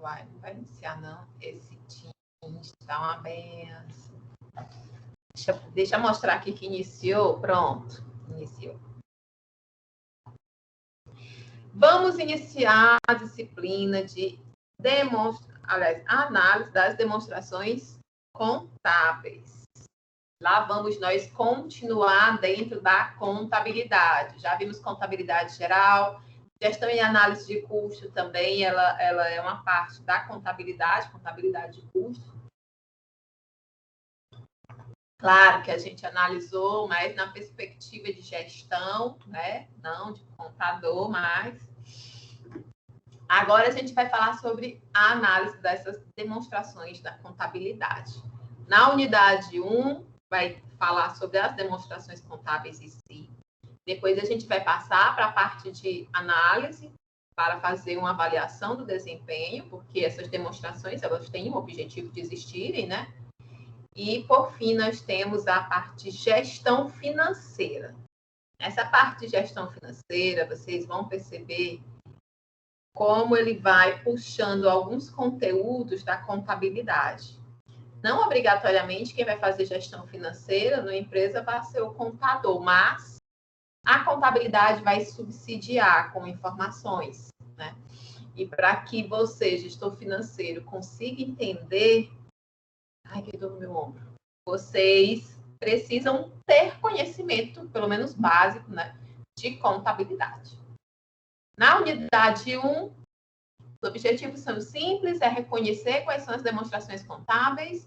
Não vai iniciar, não. Esse Teams dá uma benção. Deixa eu mostrar aqui que iniciou. Pronto, iniciou. Vamos iniciar a disciplina de análise das demonstrações contábeis. Lá vamos nós continuar dentro da contabilidade. Já vimos contabilidade geral, gestão e análise de custo também, ela é uma parte da contabilidade de custo. Claro que a gente analisou, mas na perspectiva de gestão, né? Não de contador, mas... Agora a gente vai falar sobre a análise dessas demonstrações da contabilidade. Na unidade 1, vai falar sobre as demonstrações contábeis em si. Depois a gente vai passar para a parte de análise, para fazer uma avaliação do desempenho, porque essas demonstrações, elas têm o objetivo de existirem, né? E, por fim, nós temos a parte de gestão financeira. Essa parte de gestão financeira, vocês vão perceber como ele vai puxando alguns conteúdos da contabilidade. Não obrigatoriamente quem vai fazer gestão financeira na empresa vai ser o contador, mas a contabilidade vai subsidiar com informações, né? E para que você, gestor financeiro, consiga entender... Ai, que dor no meu ombro. Vocês precisam ter conhecimento, pelo menos básico, né, de contabilidade. Na unidade 1, os objetivos são simples, é reconhecer quais são as demonstrações contábeis,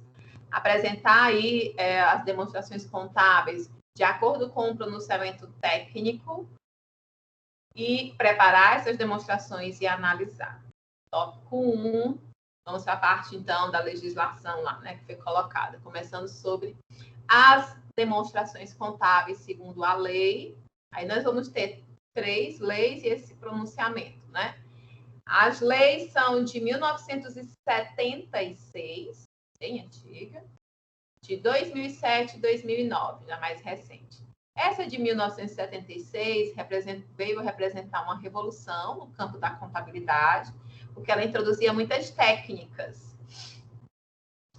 apresentar aí as demonstrações contábeis de acordo com o pronunciamento técnico e preparar essas demonstrações e analisar. Tópico 1, vamos para a parte, então, da legislação lá, né, que foi colocada, começando sobre as demonstrações contábeis segundo a lei. Aí nós vamos ter 3 leis e esse pronunciamento, né? As leis são de 1976, bem antiga, de 2007 e 2009, já mais recente. Essa de 1976 veio representar uma revolução no campo da contabilidade, porque ela introduzia muitas técnicas.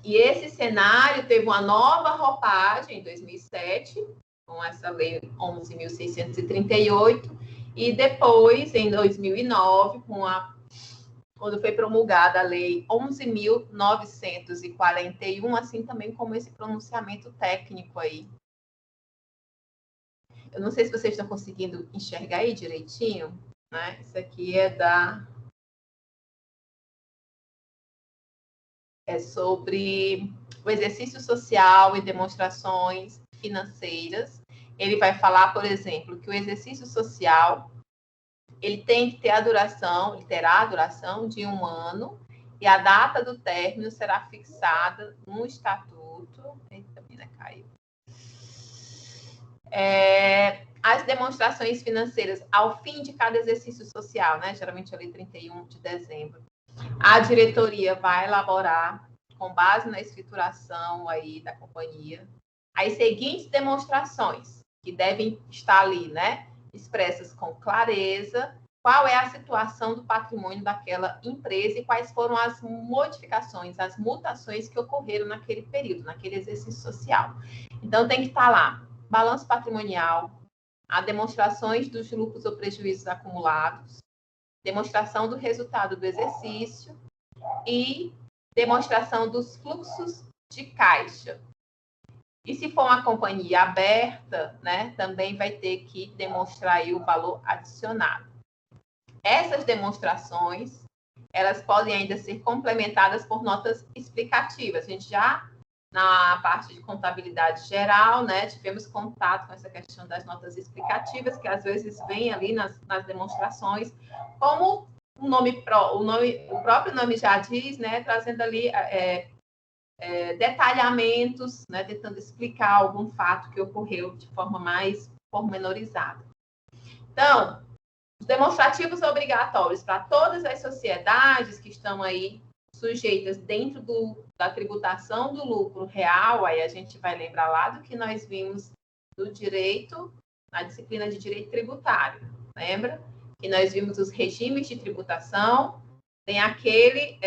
E esse cenário teve uma nova roupagem em 2007, com essa lei 11.638, e depois, em 2009, quando foi promulgada a lei 11.941, assim também como esse pronunciamento técnico aí. Eu não sei se vocês estão conseguindo enxergar aí direitinho, né? Isso aqui é sobre o exercício social e demonstrações financeiras. Ele vai falar, por exemplo, que o exercício social ele tem que ter a duração, ele terá a duração de 1 ano e a data do término será fixada no estatuto. Eita, a menina caiu. As demonstrações financeiras ao fim de cada exercício social, né? Geralmente ali 31 de dezembro. A diretoria vai elaborar, com base na escrituração aí da companhia, as seguintes demonstrações, que devem estar ali, né? Expressas com clareza qual é a situação do patrimônio daquela empresa e quais foram as modificações, as mutações que ocorreram naquele período, naquele exercício social. Então, tem que estar lá balanço patrimonial, a demonstrações dos lucros ou prejuízos acumulados, demonstração do resultado do exercício e demonstração dos fluxos de caixa. E se for uma companhia aberta, né, também vai ter que demonstrar aí o valor adicionado. Essas demonstrações, elas podem ainda ser complementadas por notas explicativas. A gente já, na parte de contabilidade geral, né, tivemos contato com essa questão das notas explicativas, que às vezes vem ali nas demonstrações, como o próprio nome já diz, né, trazendo ali detalhamentos, né, tentando explicar algum fato que ocorreu de forma mais pormenorizada. Então, os demonstrativos obrigatórios para todas as sociedades que estão aí sujeitas dentro da tributação do lucro real, aí a gente vai lembrar lá do que nós vimos do direito, na disciplina de direito tributário, lembra? Que nós vimos os regimes de tributação, Tem aquele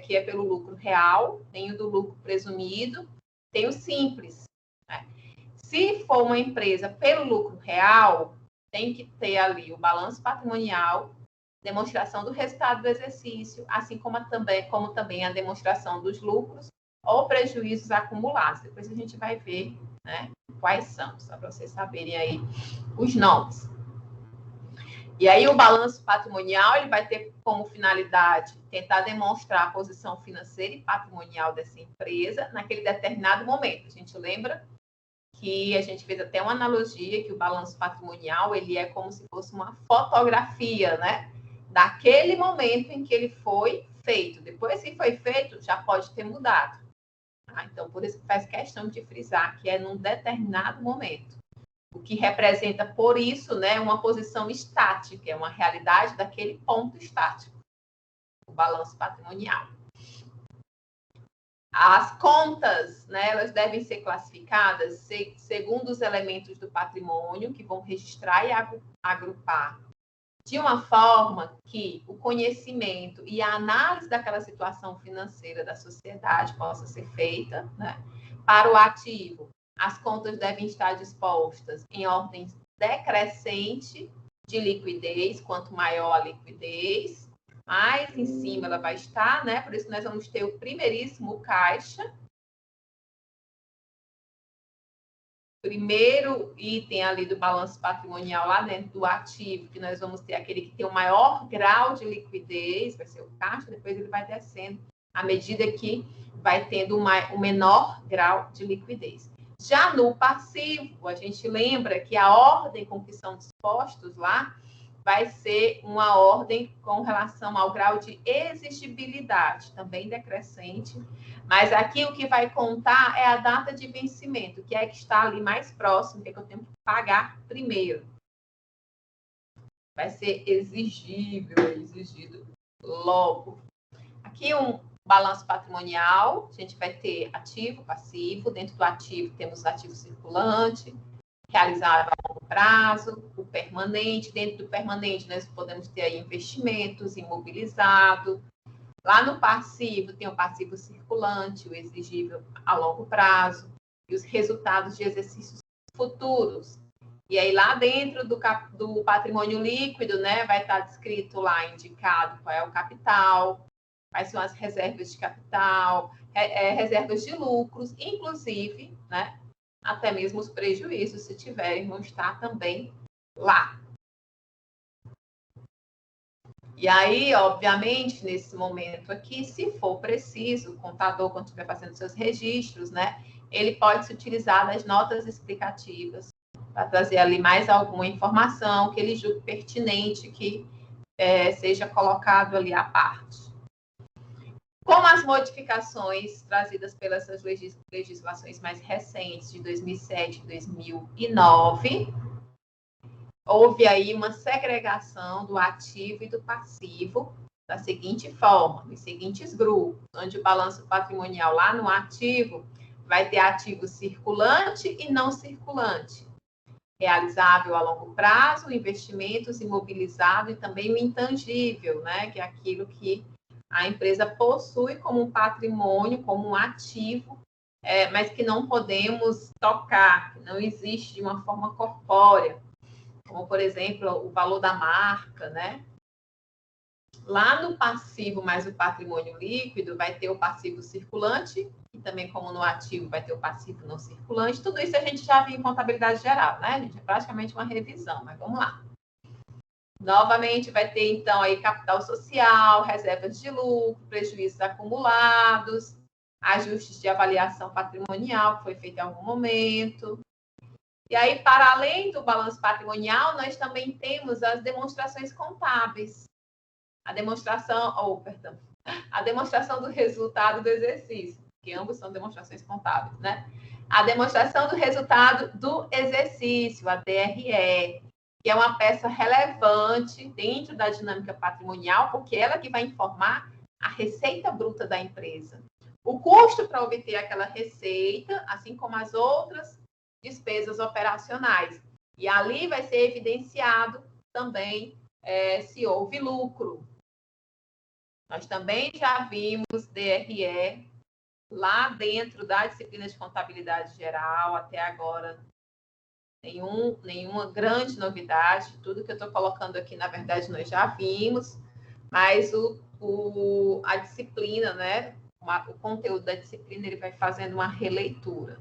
que é pelo lucro real, tem o do lucro presumido, tem o simples. Né? Se for uma empresa pelo lucro real, tem que ter ali o balanço patrimonial, demonstração do resultado do exercício, assim como também a demonstração dos lucros ou prejuízos acumulados. Depois a gente vai ver, né, quais são, só para vocês saberem aí os nomes. E aí o balanço patrimonial ele vai ter como finalidade tentar demonstrar a posição financeira e patrimonial dessa empresa naquele determinado momento. A gente lembra que a gente fez até uma analogia que o balanço patrimonial ele é como se fosse uma fotografia, né? Daquele momento em que ele foi feito. Depois que foi feito, já pode ter mudado. Tá? Então, por isso que faz questão de frisar que é num determinado momento. O que representa, por isso, né, uma posição estática, é uma realidade daquele ponto estático, o balanço patrimonial. As contas, né, elas devem ser classificadas segundo os elementos do patrimônio, que vão registrar e agrupar, de uma forma que o conhecimento e a análise daquela situação financeira da sociedade possa ser feita, né? Para o ativo, as contas devem estar dispostas em ordem decrescente de liquidez, quanto maior a liquidez, mais em cima ela vai estar, né? Por isso nós vamos ter o primeiríssimo caixa. Primeiro item ali do balanço patrimonial lá dentro do ativo, que nós vamos ter aquele que tem o maior grau de liquidez, vai ser o caixa, depois ele vai descendo à medida que vai tendo o menor grau de liquidez. Já no passivo, a gente lembra que a ordem com que são dispostos lá vai ser uma ordem com relação ao grau de exigibilidade, também decrescente. Mas aqui o que vai contar é a data de vencimento, que é que está ali mais próximo, que é que eu tenho que pagar primeiro. Vai ser exigível, exigido logo. Aqui um balanço patrimonial, a gente vai ter ativo, passivo. Dentro do ativo temos ativo circulante, realizável a longo prazo, o permanente. Dentro do permanente, nós podemos ter aí investimentos, imobilizado. Lá no passivo, tem o passivo circulante, o exigível a longo prazo, e os resultados de exercícios futuros. E aí, lá dentro do patrimônio líquido, né, vai estar descrito lá, indicado qual é o capital, quais são as reservas de capital, reservas de lucros, inclusive, né, até mesmo os prejuízos, se tiverem, vão estar também lá. E aí, obviamente, nesse momento aqui, se for preciso, o contador, quando estiver fazendo seus registros, né, ele pode se utilizar das notas explicativas para trazer ali mais alguma informação que ele julgue pertinente que seja colocado ali à parte. Com as modificações trazidas pelas legislações mais recentes, de 2007 e 2009, houve aí uma segregação do ativo e do passivo da seguinte forma, nos seguintes grupos, onde o balanço patrimonial lá no ativo vai ter ativo circulante e não circulante, realizável a longo prazo, investimentos imobilizado e também o intangível, né, que é aquilo que a empresa possui como um patrimônio, como um ativo, mas que não podemos tocar, que não existe de uma forma corpórea, como, por exemplo, o valor da marca, né? Lá no passivo mais o patrimônio líquido, vai ter o passivo circulante, e também, como no ativo, vai ter o passivo não circulante. Tudo isso a gente já viu em contabilidade geral, né, gente? É praticamente uma revisão, mas vamos lá. Novamente, vai ter, então, aí capital social, reservas de lucro, prejuízos acumulados, ajustes de avaliação patrimonial, que foi feito em algum momento. E aí, para além do balanço patrimonial, nós também temos as demonstrações contábeis. A demonstração do resultado do exercício, que ambos são demonstrações contábeis, né? A demonstração do resultado do exercício, a DRE, que é uma peça relevante dentro da dinâmica patrimonial, porque ela que vai informar a receita bruta da empresa. O custo para obter aquela receita, assim como as outras despesas operacionais. E ali vai ser evidenciado também se houve lucro. Nós também já vimos DRE lá dentro da disciplina de contabilidade geral, até agora nenhuma grande novidade. Tudo que eu estou colocando aqui, na verdade, nós já vimos, mas a disciplina, né? O conteúdo da disciplina, ele vai fazendo uma releitura.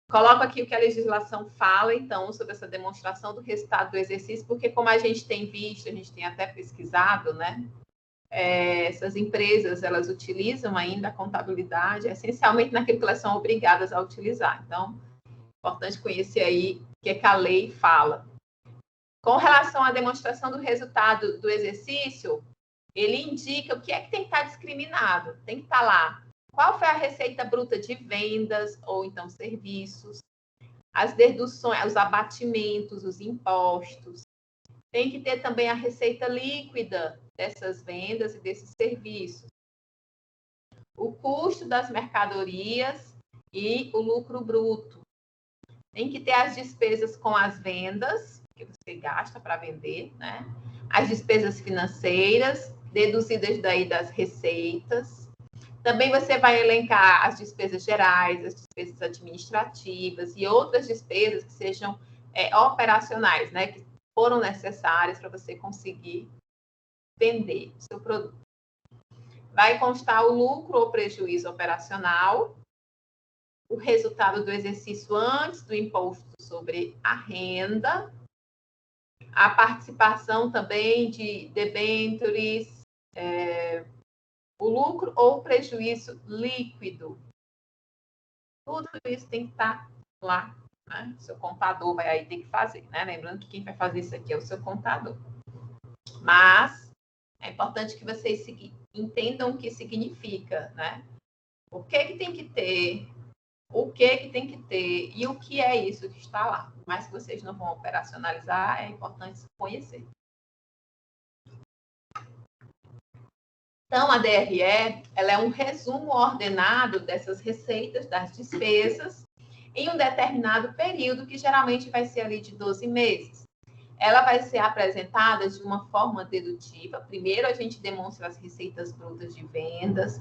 Coloco aqui o que a legislação fala, então, sobre essa demonstração do resultado do exercício, porque como a gente tem visto, a gente tem até pesquisado, né? Essas empresas, elas utilizam ainda a contabilidade, essencialmente naquilo que elas são obrigadas a utilizar. Então, é importante conhecer aí o que a lei fala. Com relação à demonstração do resultado do exercício, ele indica o que é que tem que estar discriminado. Tem que estar lá qual foi a receita bruta de vendas ou então serviços, as deduções, os abatimentos, os impostos. Tem que ter também a receita líquida dessas vendas e desses serviços, o custo das mercadorias e o lucro bruto. Tem que ter as despesas com as vendas, que você gasta para vender, né? As despesas financeiras, deduzidas daí das receitas. Também você vai elencar as despesas gerais, as despesas administrativas e outras despesas que sejam operacionais, né? Que foram necessárias para você conseguir vender o seu produto. Vai constar o lucro ou prejuízo operacional, o resultado do exercício antes do imposto sobre a renda, a participação também de debêntures, o lucro ou prejuízo líquido. Tudo isso tem que estar lá, né? O seu contador vai aí ter que fazer, né? Lembrando que quem vai fazer isso aqui é o seu contador. Mas é importante que vocês entendam o que significa, né? O que tem que ter, o que tem que ter e o que é isso que está lá. Mas que vocês não vão operacionalizar, é importante conhecer. Então, a DRE, ela é um resumo ordenado dessas receitas, das despesas, em um determinado período, que geralmente vai ser ali de 12 meses. Ela vai ser apresentada de uma forma dedutiva. Primeiro, a gente demonstra as receitas brutas de vendas.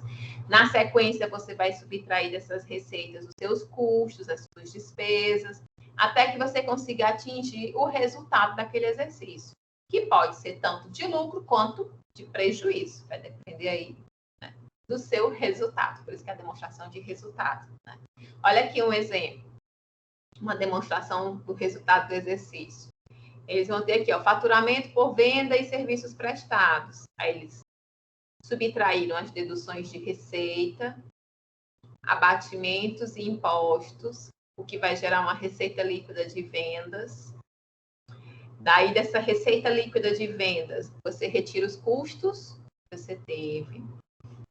Na sequência, você vai subtrair dessas receitas os seus custos, as suas despesas, até que você consiga atingir o resultado daquele exercício, que pode ser tanto de lucro quanto de prejuízo. Vai depender aí, né, do seu resultado. Por isso que é a demonstração de resultado, né? Olha aqui um exemplo. Uma demonstração do resultado do exercício. Eles vão ter aqui, ó, faturamento por venda e serviços prestados. Aí eles subtraíram as deduções de receita, abatimentos e impostos, o que vai gerar uma receita líquida de vendas. Daí, dessa receita líquida de vendas, você retira os custos que você teve,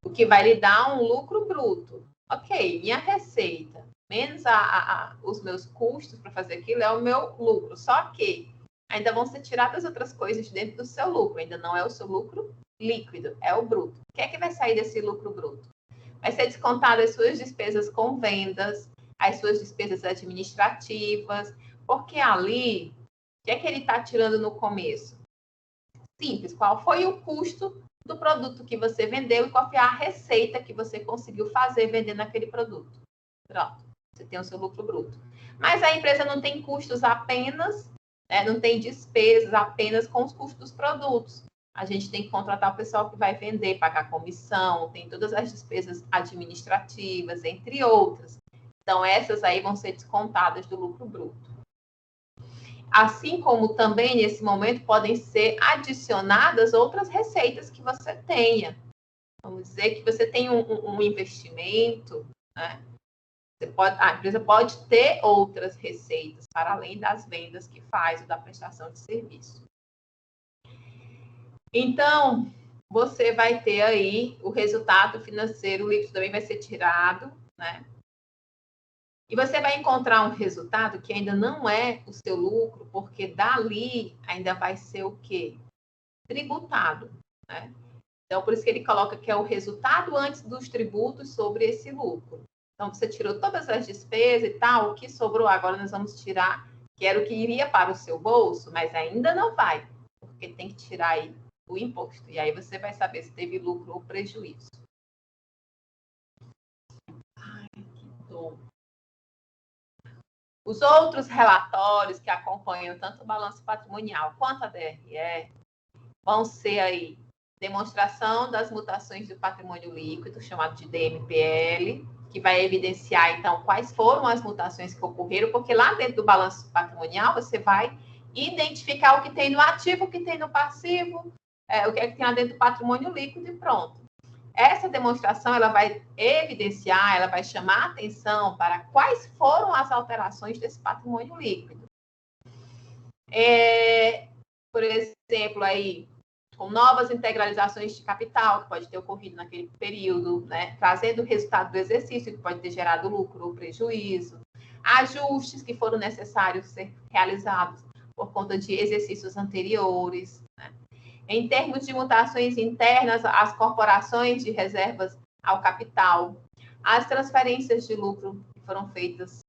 o que vai lhe dar um lucro bruto. Ok, minha receita menos os meus custos para fazer aquilo é o meu lucro. Só que ainda vão ser tiradas outras coisas dentro do seu lucro. Ainda não é o seu lucro líquido, é o bruto. O que é que vai sair desse lucro bruto? Vai ser descontado as suas despesas com vendas, as suas despesas administrativas, porque ali, o que é que ele está tirando no começo? Simples, qual foi o custo do produto que você vendeu e qual foi a receita que você conseguiu fazer vendendo aquele produto. Pronto, você tem o seu lucro bruto. Mas a empresa não tem custos apenas, não tem despesas apenas com os custos dos produtos. A gente tem que contratar o pessoal que vai vender, pagar comissão, tem todas as despesas administrativas, entre outras. Então, essas aí vão ser descontadas do lucro bruto. Assim como também, nesse momento, podem ser adicionadas outras receitas que você tenha. Vamos dizer que você tem um investimento, né? A empresa pode ter outras receitas, para além das vendas que faz ou da prestação de serviço. Então, você vai ter aí o resultado financeiro, o líquido também vai ser tirado, né? E você vai encontrar um resultado que ainda não é o seu lucro, porque dali ainda vai ser o quê? Tributado, né? Então, por isso que ele coloca que é o resultado antes dos tributos sobre esse lucro. Então, você tirou todas as despesas e tal, o que sobrou agora nós vamos tirar, que era o que iria para o seu bolso, mas ainda não vai, porque tem que tirar aí o imposto. E aí você vai saber se teve lucro ou prejuízo. Ai, que dor. Os outros relatórios que acompanham tanto o balanço patrimonial quanto a DRE vão ser aí demonstração das mutações do patrimônio líquido, chamado de DMPL, que vai evidenciar, então, quais foram as mutações que ocorreram, porque lá dentro do balanço patrimonial você vai identificar o que tem no ativo, o que tem no passivo, o que é que tem lá dentro do patrimônio líquido e pronto. Essa demonstração, ela vai evidenciar, ela vai chamar atenção para quais foram as alterações desse patrimônio líquido. Por exemplo, aí, com novas integralizações de capital, que pode ter ocorrido naquele período, né? Trazendo o resultado do exercício, que pode ter gerado lucro ou prejuízo. Ajustes que foram necessários ser realizados por conta de exercícios anteriores, né? Em termos de mutações internas, as corporações de reservas ao capital, as transferências de lucro que foram feitas,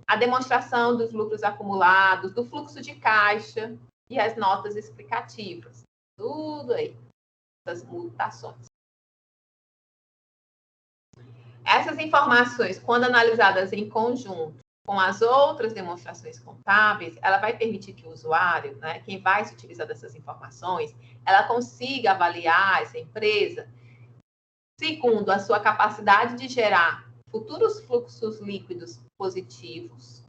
a demonstração dos lucros acumulados, do fluxo de caixa e as notas explicativas. Tudo aí, essas mutações. Essas informações, quando analisadas em conjunto com as outras demonstrações contábeis, ela vai permitir que o usuário, né, quem vai se utilizar dessas informações, ela consiga avaliar essa empresa segundo a sua capacidade de gerar futuros fluxos líquidos positivos,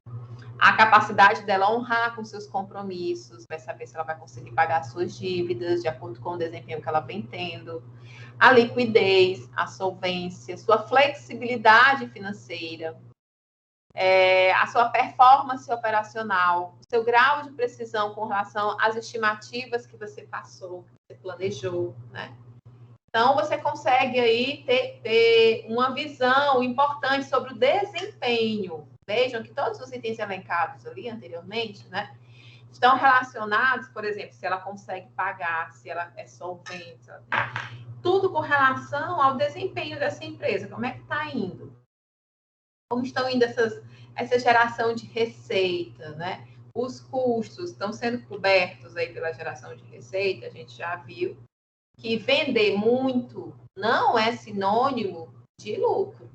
a capacidade dela honrar com seus compromissos, vai saber se ela vai conseguir pagar suas dívidas de acordo com o desempenho que ela vem tendo, a liquidez, a solvência, sua flexibilidade financeira, a sua performance operacional, o seu grau de precisão com relação às estimativas que você passou, que você planejou, né? Então, você consegue aí ter uma visão importante sobre o desempenho. Vejam que todos os itens elencados ali anteriormente, né, estão relacionados, por exemplo, se ela consegue pagar, se ela é solvente, tudo com relação ao desempenho dessa empresa. Como é que está indo? Como estão indo essa geração de receita, né? Os custos estão sendo cobertos aí pela geração de receita, a gente já viu que vender muito não é sinônimo de lucro.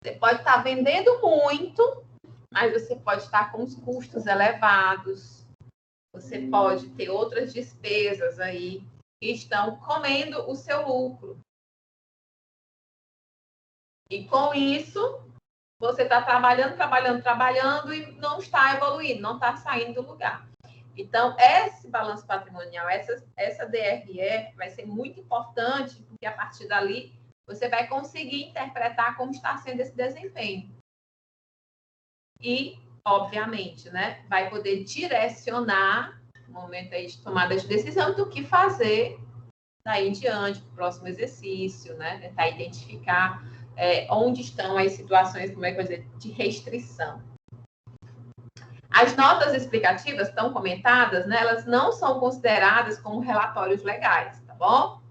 Você pode estar vendendo muito, mas você pode estar com os custos elevados, você pode ter outras despesas aí que estão comendo o seu lucro. E com isso, você está trabalhando e não está evoluindo, não está saindo do lugar. Então, esse balanço patrimonial, essa DRE vai ser muito importante, porque a partir dali você vai conseguir interpretar como está sendo esse desempenho. E, obviamente, né, vai poder direcionar no momento aí de tomada de decisão do que fazer daí em diante, para o próximo exercício, né? Tentar identificar onde estão as situações, como é que eu vou dizer, de restrição. As notas explicativas estão comentadas, né? Elas não são consideradas como relatórios legais, tá bom?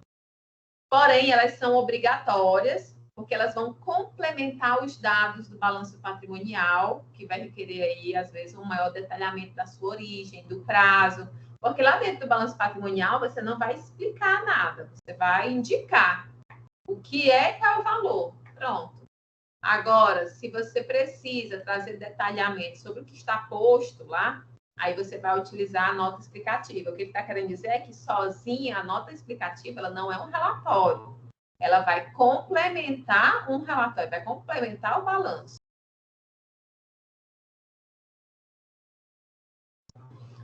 Porém, elas são obrigatórias, porque elas vão complementar os dados do balanço patrimonial, que vai requerer aí, às vezes, um maior detalhamento da sua origem, do prazo, porque lá dentro do balanço patrimonial você não vai explicar nada, você vai indicar o que é o valor. Pronto. Agora, se você precisa trazer detalhamento sobre o que está posto lá, aí você vai utilizar a nota explicativa. O que ele está querendo dizer é que sozinha a nota explicativa ela não é um relatório. Ela vai complementar um relatório, vai complementar o balanço.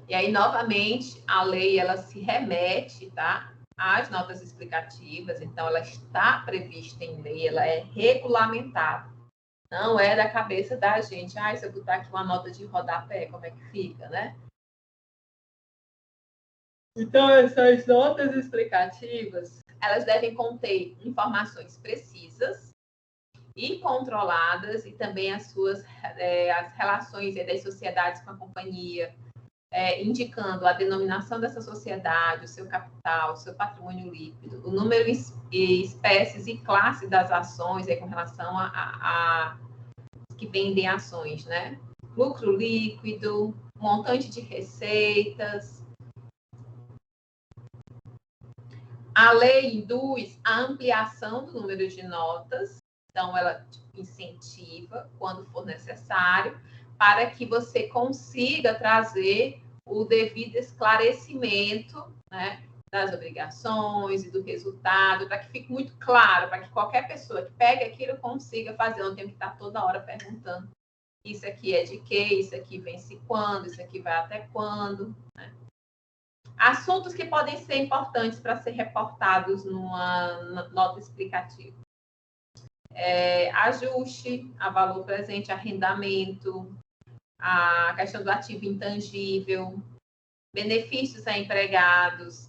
E aí, novamente, a lei ela se remete, tá, às notas explicativas. Então, ela está prevista em lei, ela é regulamentada. Não é da cabeça da gente. Se eu botar aqui uma nota de rodapé, como é que fica, né? Então, essas notas explicativas, elas devem conter informações precisas e controladas e também as relações das sociedades com a companhia, indicando a denominação dessa sociedade, o seu capital, o seu patrimônio líquido, o número e espécies e classe das ações com relação a que vendem ações, né? Lucro líquido, montante de receitas, A lei induz a ampliação do número de notas, então ela incentiva, quando for necessário, para que você consiga trazer o devido esclarecimento, né, das obrigações e do resultado, para que fique muito claro, para que qualquer pessoa que pegue aquilo consiga fazer, não tenha que estar toda hora perguntando isso aqui é de quê, isso aqui vence quando, isso aqui vai até quando, né? Assuntos que podem ser importantes para ser reportados numa nota explicativa. Ajuste a valor presente, arrendamento, a questão do ativo intangível, benefícios a empregados,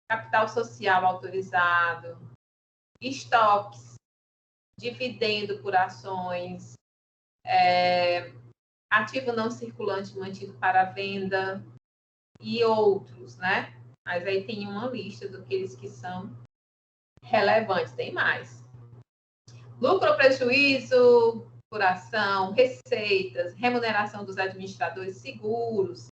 capital social autorizado, estoques, dividendo por ações, ativo não circulante mantido para venda e outros, né? Mas aí tem uma lista daqueles que são relevantes, tem mais. Lucro ou prejuízo por ação, receitas, remuneração dos administradores seguros,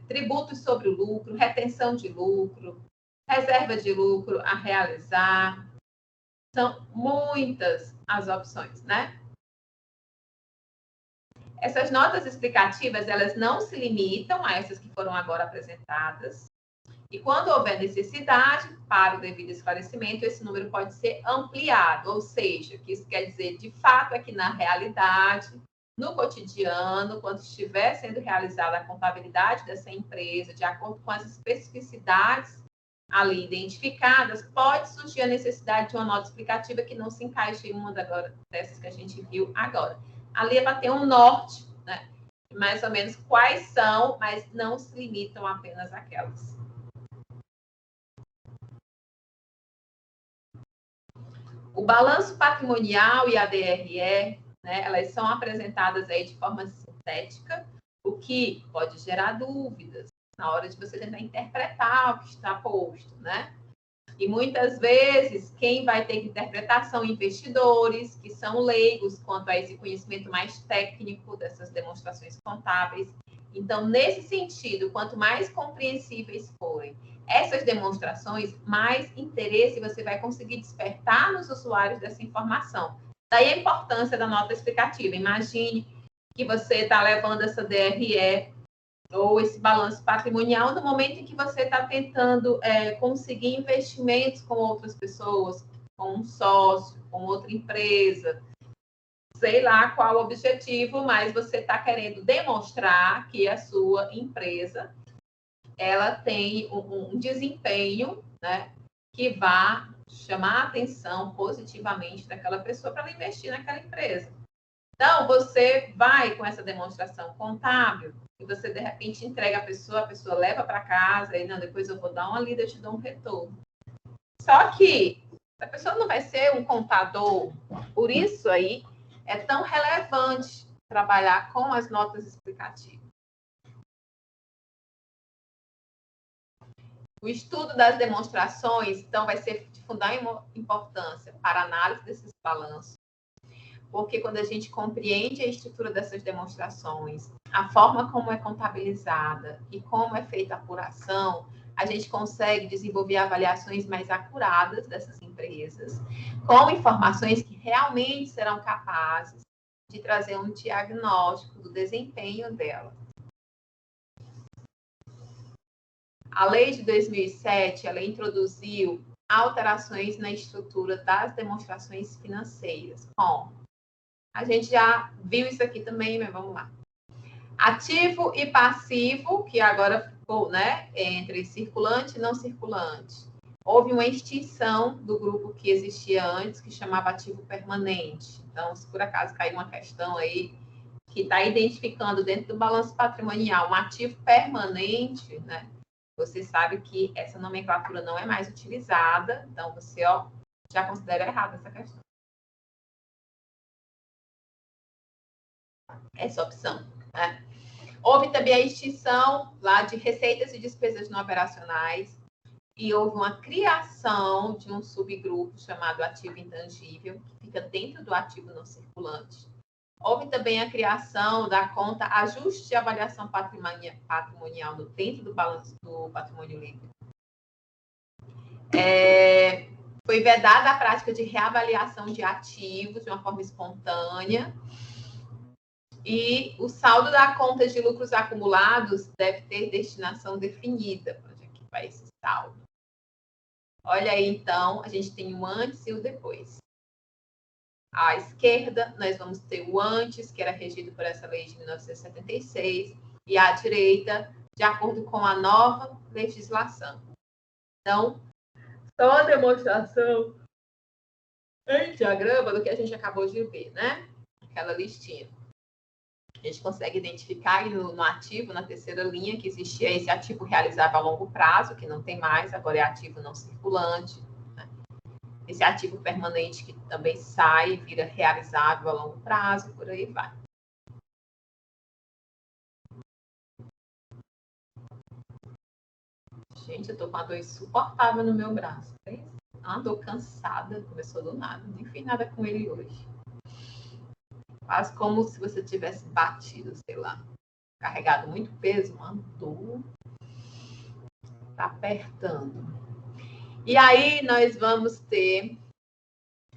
tributos sobre o lucro, retenção de lucro, reserva de lucro a realizar. São muitas as opções, né? Essas notas explicativas, elas não se limitam a essas que foram agora apresentadas. E quando houver necessidade para o devido esclarecimento, esse número pode ser ampliado. Ou seja, o que isso quer dizer, de fato, é que na realidade, no cotidiano, quando estiver sendo realizada a contabilidade dessa empresa, de acordo com as especificidades ali identificadas, pode surgir a necessidade de uma nota explicativa que não se encaixe em uma dessas que a gente viu agora. Ali vai ter um norte, né? Mais ou menos quais são, mas não se limitam apenas àquelas. O balanço patrimonial e a DRE, né, elas são apresentadas aí de forma sintética, o que pode gerar dúvidas na hora de você tentar interpretar o que está posto, né? E muitas vezes quem vai ter que interpretar são investidores, que são leigos quanto a esse conhecimento mais técnico dessas demonstrações contábeis. Então, nesse sentido, quanto mais compreensíveis forem essas demonstrações, mais interesse você vai conseguir despertar nos usuários dessa informação. Daí a importância da nota explicativa. Imagine que você está levando essa DRE ou esse balanço patrimonial no momento em que você está tentando conseguir investimentos com outras pessoas, com um sócio, com outra empresa, sei lá qual o objetivo, mas você está querendo demonstrar que a sua empresa ela tem um desempenho, né, que vá chamar a atenção positivamente daquela pessoa para ela investir naquela empresa. Então, você vai com essa demonstração contábil e você, de repente, entrega a pessoa leva para casa e, não, depois eu vou dar uma lida, eu te dou um retorno. Só que a pessoa não vai ser um contador, por isso aí é tão relevante trabalhar com as notas explicativas. O estudo das demonstrações, então, vai ser de fundamental importância para a análise desses balanços, porque quando a gente compreende a estrutura dessas demonstrações, a forma como é contabilizada e como é feita a apuração, a gente consegue desenvolver avaliações mais acuradas dessas empresas, com informações que realmente serão capazes de trazer um diagnóstico do desempenho dela. A lei de 2007, ela introduziu alterações na estrutura das demonstrações financeiras. Como? A gente já viu isso aqui também, mas vamos lá. Ativo e passivo, que agora ficou, né, entre circulante e não circulante. Houve uma extinção do grupo que existia antes, que chamava ativo permanente. Então, se por acaso cair uma questão aí que está identificando dentro do balanço patrimonial um ativo permanente, né, você sabe que essa nomenclatura não é mais utilizada, então você já considera errada essa questão. Essa opção, né? Houve também a extinção lá de receitas e despesas não operacionais e houve uma criação de um subgrupo chamado ativo intangível, que fica dentro do ativo não circulante. Houve também a criação da conta ajuste de avaliação patrimonial dentro do balanço do patrimônio líquido. Foi vedada a prática de reavaliação de ativos de uma forma espontânea. E o saldo da conta de lucros acumulados deve ter destinação definida. Onde é que vai esse saldo? Olha aí, então, a gente tem o antes e o depois. À esquerda, nós vamos ter o antes, que era regido por essa lei de 1976, e à direita, de acordo com a nova legislação. Então, só a demonstração em diagrama do que a gente acabou de ver, né? Aquela listinha. A gente consegue identificar aí no ativo, na terceira linha, que existia esse ativo realizável a longo prazo, que não tem mais, agora é ativo não circulante. Né? Esse ativo permanente que também sai, vira realizável a longo prazo, por aí vai. Gente, eu tô com uma dor insuportável no meu braço. Ando cansada, começou do nada, nem fiz nada com ele hoje. Quase como se você tivesse batido, sei lá, carregado muito peso, uma dor. Tá apertando. E aí nós vamos ter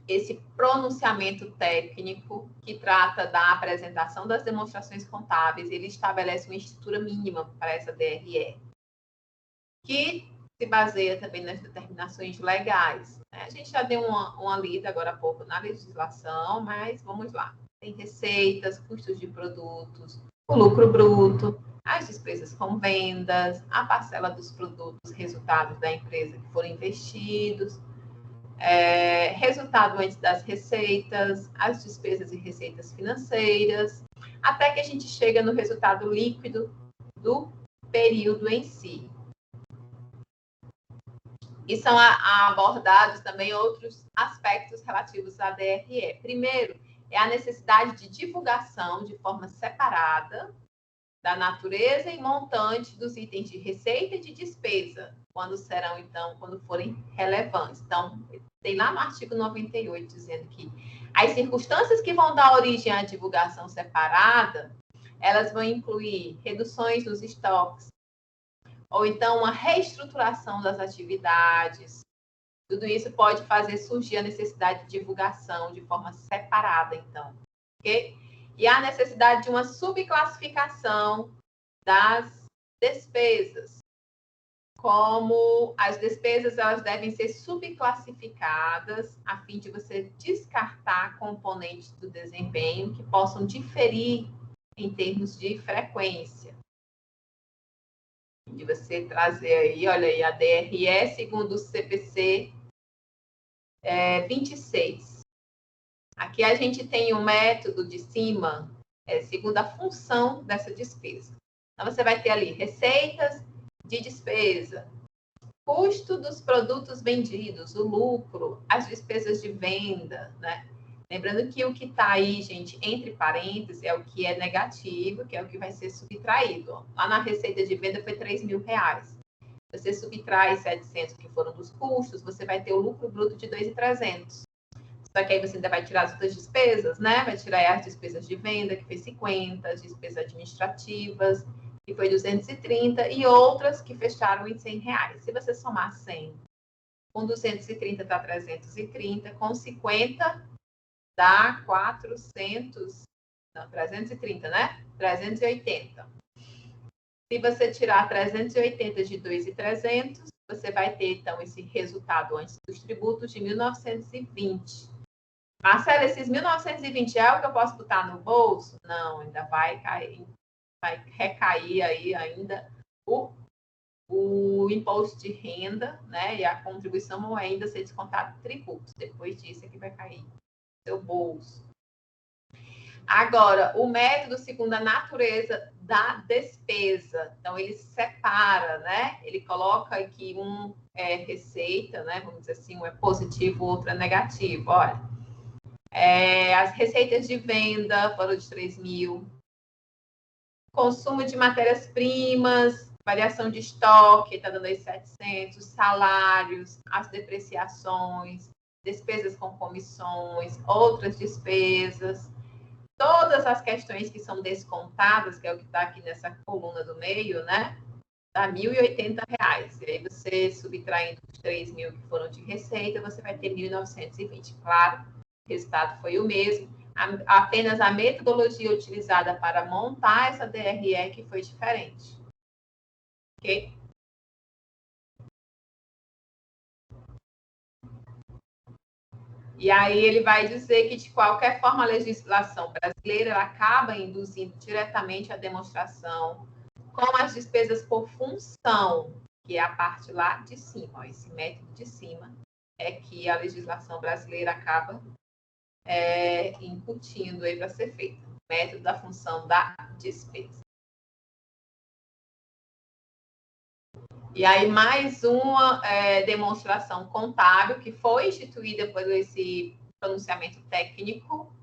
esse pronunciamento técnico que trata da apresentação das demonstrações contábeis. Ele estabelece uma estrutura mínima para essa DRE, que se baseia também nas determinações legais. A gente já deu uma lida agora há pouco na legislação, mas vamos lá. Tem receitas, custos de produtos, o lucro bruto, as despesas com vendas, a parcela dos produtos resultados da empresa que foram investidos, resultado antes das receitas, as despesas e receitas financeiras, até que a gente chega no resultado líquido do período em si. E são abordados também outros aspectos relativos à DRE. Primeiro, é a necessidade de divulgação de forma separada da natureza e montante dos itens de receita e de despesa, quando serão, então, quando forem relevantes. Então, tem lá no artigo 98 dizendo que as circunstâncias que vão dar origem à divulgação separada, elas vão incluir reduções nos estoques, ou então uma reestruturação das atividades. Tudo isso pode fazer surgir a necessidade de divulgação de forma separada, então, ok? E a necessidade de uma subclassificação das despesas. Como as despesas elas devem ser subclassificadas a fim de você descartar componentes do desempenho que possam diferir em termos de frequência. De você trazer aí, olha aí, a DRE segundo o CPC 26. Aqui a gente tem um método de cima, segundo a função dessa despesa. Então, você vai ter ali receitas de despesa, custo dos produtos vendidos, o lucro, as despesas de venda, né? Lembrando que o que está aí, gente, entre parênteses, é o que é negativo, que é o que vai ser subtraído. Ó. Lá na receita de venda foi R$3.000. Você subtrai 700 que foram dos custos, você vai ter o lucro bruto de 2.300. Só que aí você ainda vai tirar as outras despesas, né? Vai tirar as despesas de venda, que foi 50, as despesas administrativas, que foi 230, e outras que fecharam em R$100. Se você somar 100 com 230 dá 330, com 50 dá 400, não, 330, né? 380. Se você tirar 380 de 2.300, você vai ter, então, esse resultado antes dos tributos de 1.920. Marcela, esses 1.920 é o que eu posso botar no bolso? Não, ainda vai recair aí ainda o imposto de renda, né? E a contribuição vão ainda ser descontado tributos. Depois disso é que vai cair no seu bolso. Agora, o método segundo a natureza da despesa. Então, ele separa, né? Ele coloca aqui um é receita, né? Vamos dizer assim, um é positivo, o outro é negativo. Olha, as receitas de venda foram de 3.000. Consumo de matérias-primas, variação de estoque, está dando aí 700. Salários, as depreciações, despesas com comissões, outras despesas. Todas as questões que são descontadas, que é o que está aqui nessa coluna do meio, né? dá R$ 1.080. E aí você, subtraindo os 3.000 que foram de receita, você vai ter 1.920. Claro, o resultado foi o mesmo. Apenas a metodologia utilizada para montar essa DRE que foi diferente. Ok? E aí ele vai dizer que, de qualquer forma, a legislação brasileira ela acaba induzindo diretamente a demonstração com as despesas por função, que é a parte lá de cima, ó, esse método de cima, é que a legislação brasileira acaba incutindo aí para ser feita. Método da função da despesa. E aí, mais uma demonstração contábil que foi instituída por esse pronunciamento técnico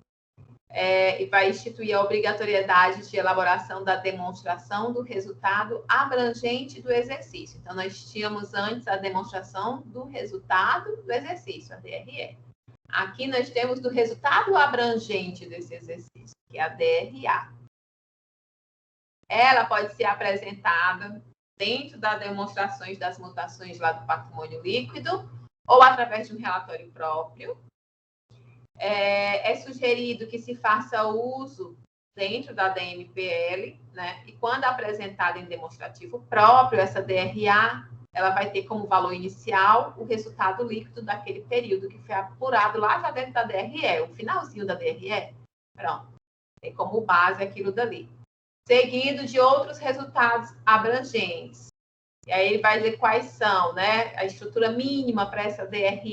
e vai instituir a obrigatoriedade de elaboração da demonstração do resultado abrangente do exercício. Então, nós tínhamos antes a demonstração do resultado do exercício, a DRE. Aqui nós temos do resultado abrangente desse exercício, que é a DRA. Ela pode ser apresentada dentro das demonstrações das mutações lá do patrimônio líquido ou através de um relatório próprio. É sugerido que se faça uso dentro da DMPL, né? E quando apresentada em demonstrativo próprio, essa DRA, ela vai ter como valor inicial o resultado líquido daquele período que foi apurado lá já dentro da DRE, o finalzinho da DRE. Pronto. Tem como base aquilo dali. Seguido de outros resultados abrangentes. E aí ele vai dizer quais são, né? A estrutura mínima para essa DRA.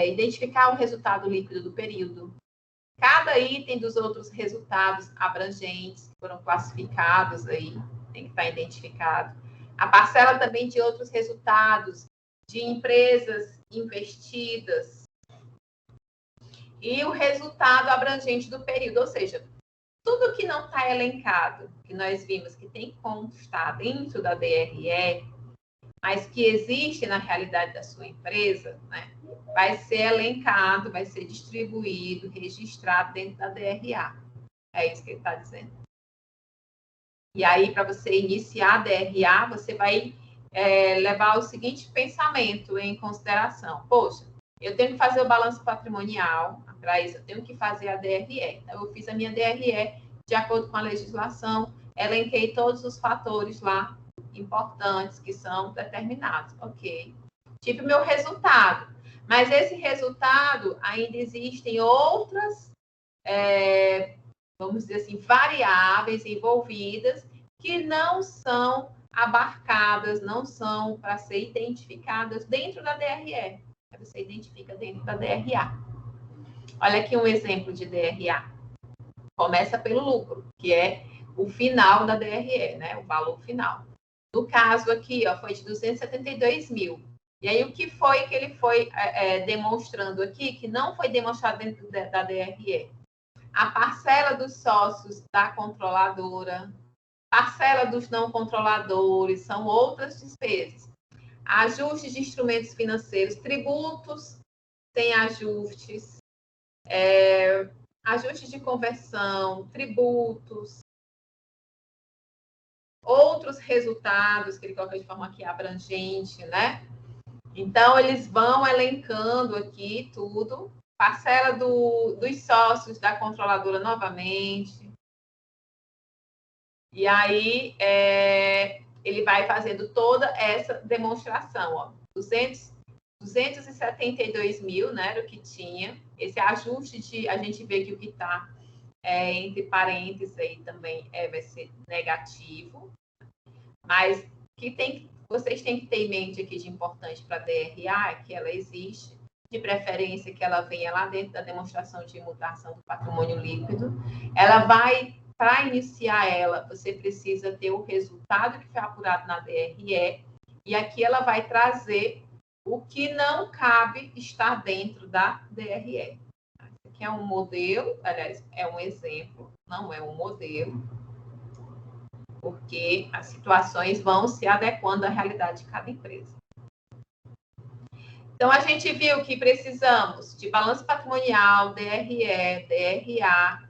Identificar o resultado líquido do período. Cada item dos outros resultados abrangentes que foram classificados aí, tem que estar identificado. A parcela também de outros resultados de empresas investidas. E o resultado abrangente do período, ou seja, tudo que não está elencado, que nós vimos que tem que constar dentro da DRE, mas que existe na realidade da sua empresa, né, vai ser elencado, vai ser distribuído, registrado dentro da DRA. É isso que ele está dizendo. E aí, para você iniciar a DRA, você vai levar o seguinte pensamento em consideração. Poxa, eu tenho que fazer o balanço patrimonial, para isso eu tenho que fazer a DRE. Então, eu fiz a minha DRE de acordo com a legislação, elenquei todos os fatores lá importantes que são determinados. Ok. Tive o meu resultado. Mas esse resultado, ainda existem outras, vamos dizer assim, variáveis envolvidas que não são abarcadas, não são para ser identificadas dentro da DRE. Você identifica dentro da DRA. Olha aqui um exemplo de DRA. Começa pelo lucro, que é o final da DRE, né? O valor final. No caso aqui, ó, foi de 272 mil. E aí, o que foi que ele foi demonstrando aqui, que não foi demonstrado dentro da DRE? A parcela dos sócios da controladora, parcela dos não controladores, são outras despesas. Ajustes de instrumentos financeiros, tributos sem ajustes, ajustes de conversão, tributos, outros resultados que ele coloca de forma aqui abrangente, né? Então, eles vão elencando aqui tudo, parcela dos sócios da controladora novamente. E aí, ele vai fazendo toda essa demonstração, ó. 272 mil, né, era o que tinha. Esse ajuste a gente vê que o que está entre parênteses aí também vai ser negativo. Mas vocês têm que ter em mente aqui de importante para a DRA, que ela existe, de preferência que ela venha lá dentro da demonstração de imutação do patrimônio líquido. Ela vai, para iniciar ela, você precisa ter o resultado que foi apurado na DRE, e aqui ela vai trazer o que não cabe estar dentro da DRE. Esse aqui é um modelo, aliás, é um exemplo, não é um modelo, porque as situações vão se adequando à realidade de cada empresa. Então, a gente viu que precisamos de balanço patrimonial, DRE, DRA,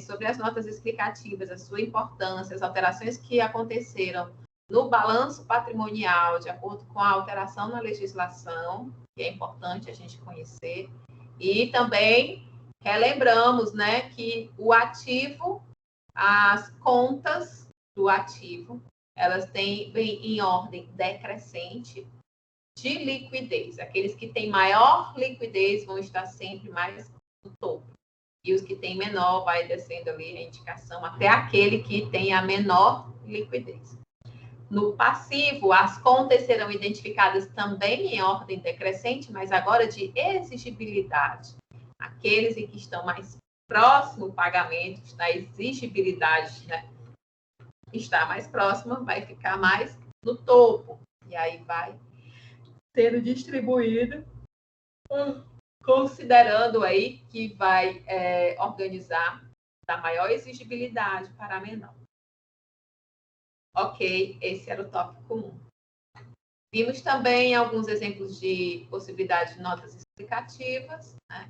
sobre as notas explicativas, a sua importância, as alterações que aconteceram no balanço patrimonial, de acordo com a alteração na legislação, que é importante a gente conhecer. E também relembramos, né, que o ativo, as contas do ativo, elas vêm em ordem decrescente de liquidez. Aqueles que têm maior liquidez vão estar sempre mais no topo. E os que têm menor vai descendo ali a indicação até aquele que tem a menor liquidez. No passivo, as contas serão identificadas também em ordem decrescente, mas agora de exigibilidade. Aqueles em que estão mais próximo do pagamento, da exigibilidade, né, está mais próxima, vai ficar mais no topo. E aí vai sendo distribuído, considerando aí que vai organizar da maior exigibilidade para a menor. Ok, esse era o tópico 1. Vimos também alguns exemplos de possibilidade de notas explicativas, né?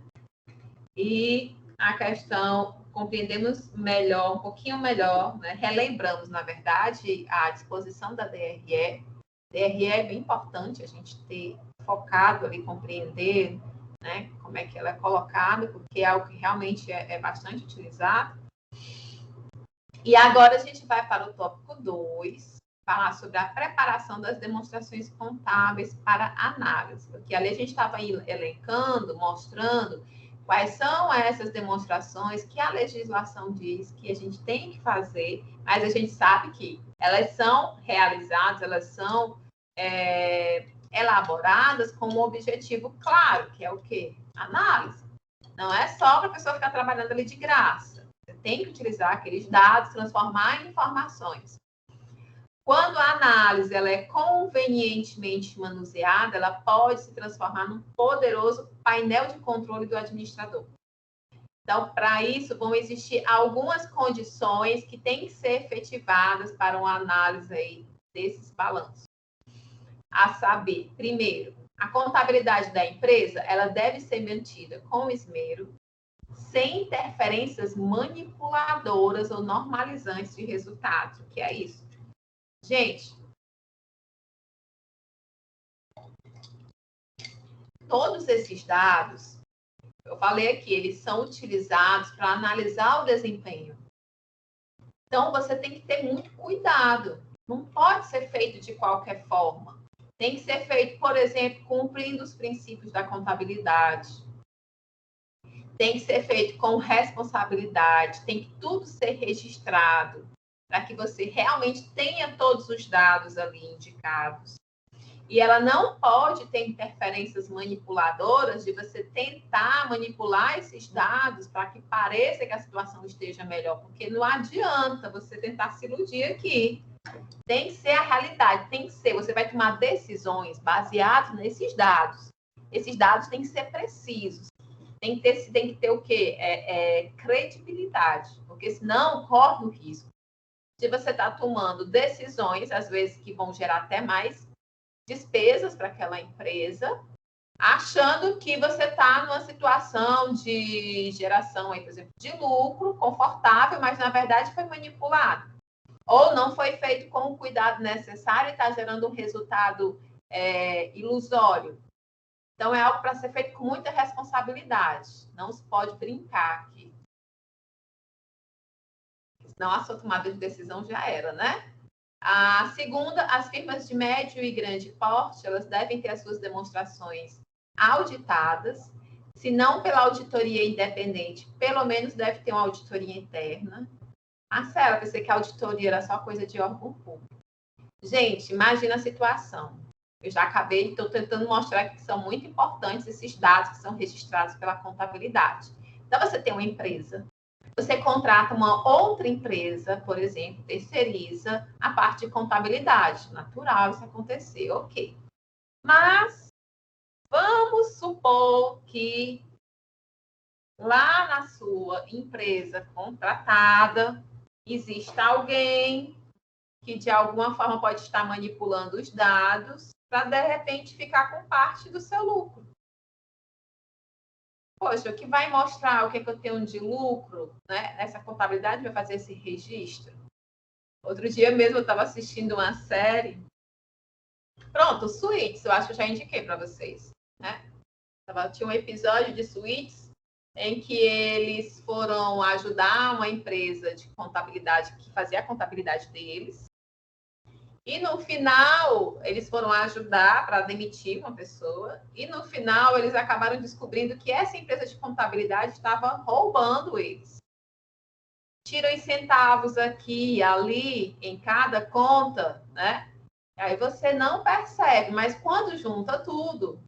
E a questão, compreendemos melhor, um pouquinho melhor, né? Relembramos, na verdade, a disposição da DRE. DRE é bem importante a gente ter focado ali, compreender, né, como é que ela é colocada, porque é algo que realmente é bastante utilizado. E agora a gente vai para o tópico 2, falar sobre a preparação das demonstrações contábeis para análise. Porque ali a gente estava elencando, mostrando quais são essas demonstrações que a legislação diz que a gente tem que fazer, mas a gente sabe que elas são realizadas, elas são elaboradas com um objetivo claro, que é o quê? Análise. Não é só para a pessoa ficar trabalhando ali de graça. Você tem que utilizar aqueles dados, transformar em informações. Quando a análise ela é convenientemente manuseada, ela pode se transformar num poderoso painel de controle do administrador. Então, para isso, vão existir algumas condições que têm que ser efetivadas para uma análise aí desses balanços. A saber, primeiro, a contabilidade da empresa ela deve ser mantida com esmero, sem interferências manipuladoras ou normalizantes de resultado. O que é isso? Gente, todos esses dados, eu falei aqui, eles são utilizados para analisar o desempenho. Então, você tem que ter muito cuidado. Não pode ser feito de qualquer forma. Tem que ser feito, por exemplo, cumprindo os princípios da contabilidade. Tem que ser feito com responsabilidade. Tem que tudo ser registrado para que você realmente tenha todos os dados ali indicados. E ela não pode ter interferências manipuladoras de você tentar manipular esses dados para que pareça que a situação esteja melhor, porque não adianta você tentar se iludir aqui. Tem que ser a realidade, tem que ser. Você vai tomar decisões baseadas nesses dados. Esses dados têm que ser precisos. Tem que ter o quê? Credibilidade, porque senão corre o risco de você estar tomando decisões, às vezes, que vão gerar até mais despesas para aquela empresa, achando que você está numa situação de geração, aí, por exemplo, de lucro confortável, mas na verdade foi manipulado. Ou não foi feito com o cuidado necessário e está gerando um resultado ilusório. Então, é algo para ser feito com muita responsabilidade. Não se pode brincar aqui. Senão a sua tomada de decisão já era, né? A segunda, as firmas de médio e grande porte, elas devem ter as suas demonstrações auditadas, se não pela auditoria independente, pelo menos deve ter uma auditoria interna. Marcela, pensei que a auditoria era só coisa de órgão público. Gente, imagina a situação. Eu já acabei, estou tentando mostrar que são muito importantes esses dados que são registrados pela contabilidade. Então, você tem uma empresa, você contrata uma outra empresa, por exemplo, terceiriza a parte de contabilidade. Natural isso acontecer, ok. Mas vamos supor que lá na sua empresa contratada exista alguém que de alguma forma pode estar manipulando os dados para de repente ficar com parte do seu lucro. poxa, o que vai mostrar o que, é que eu tenho de lucro, né? Essa contabilidade vai fazer esse registro. Outro dia mesmo eu estava assistindo uma série. Pronto, Suits, eu acho que eu já indiquei para vocês, né? Tinha um episódio de Suits em que eles foram ajudar uma empresa de contabilidade que fazia a contabilidade deles. E no final, eles foram ajudar para demitir uma pessoa. E no final, eles acabaram descobrindo que essa empresa de contabilidade estava roubando eles. Tiram os centavos aqui e ali, em cada conta, né? Aí você não percebe, mas quando junta tudo,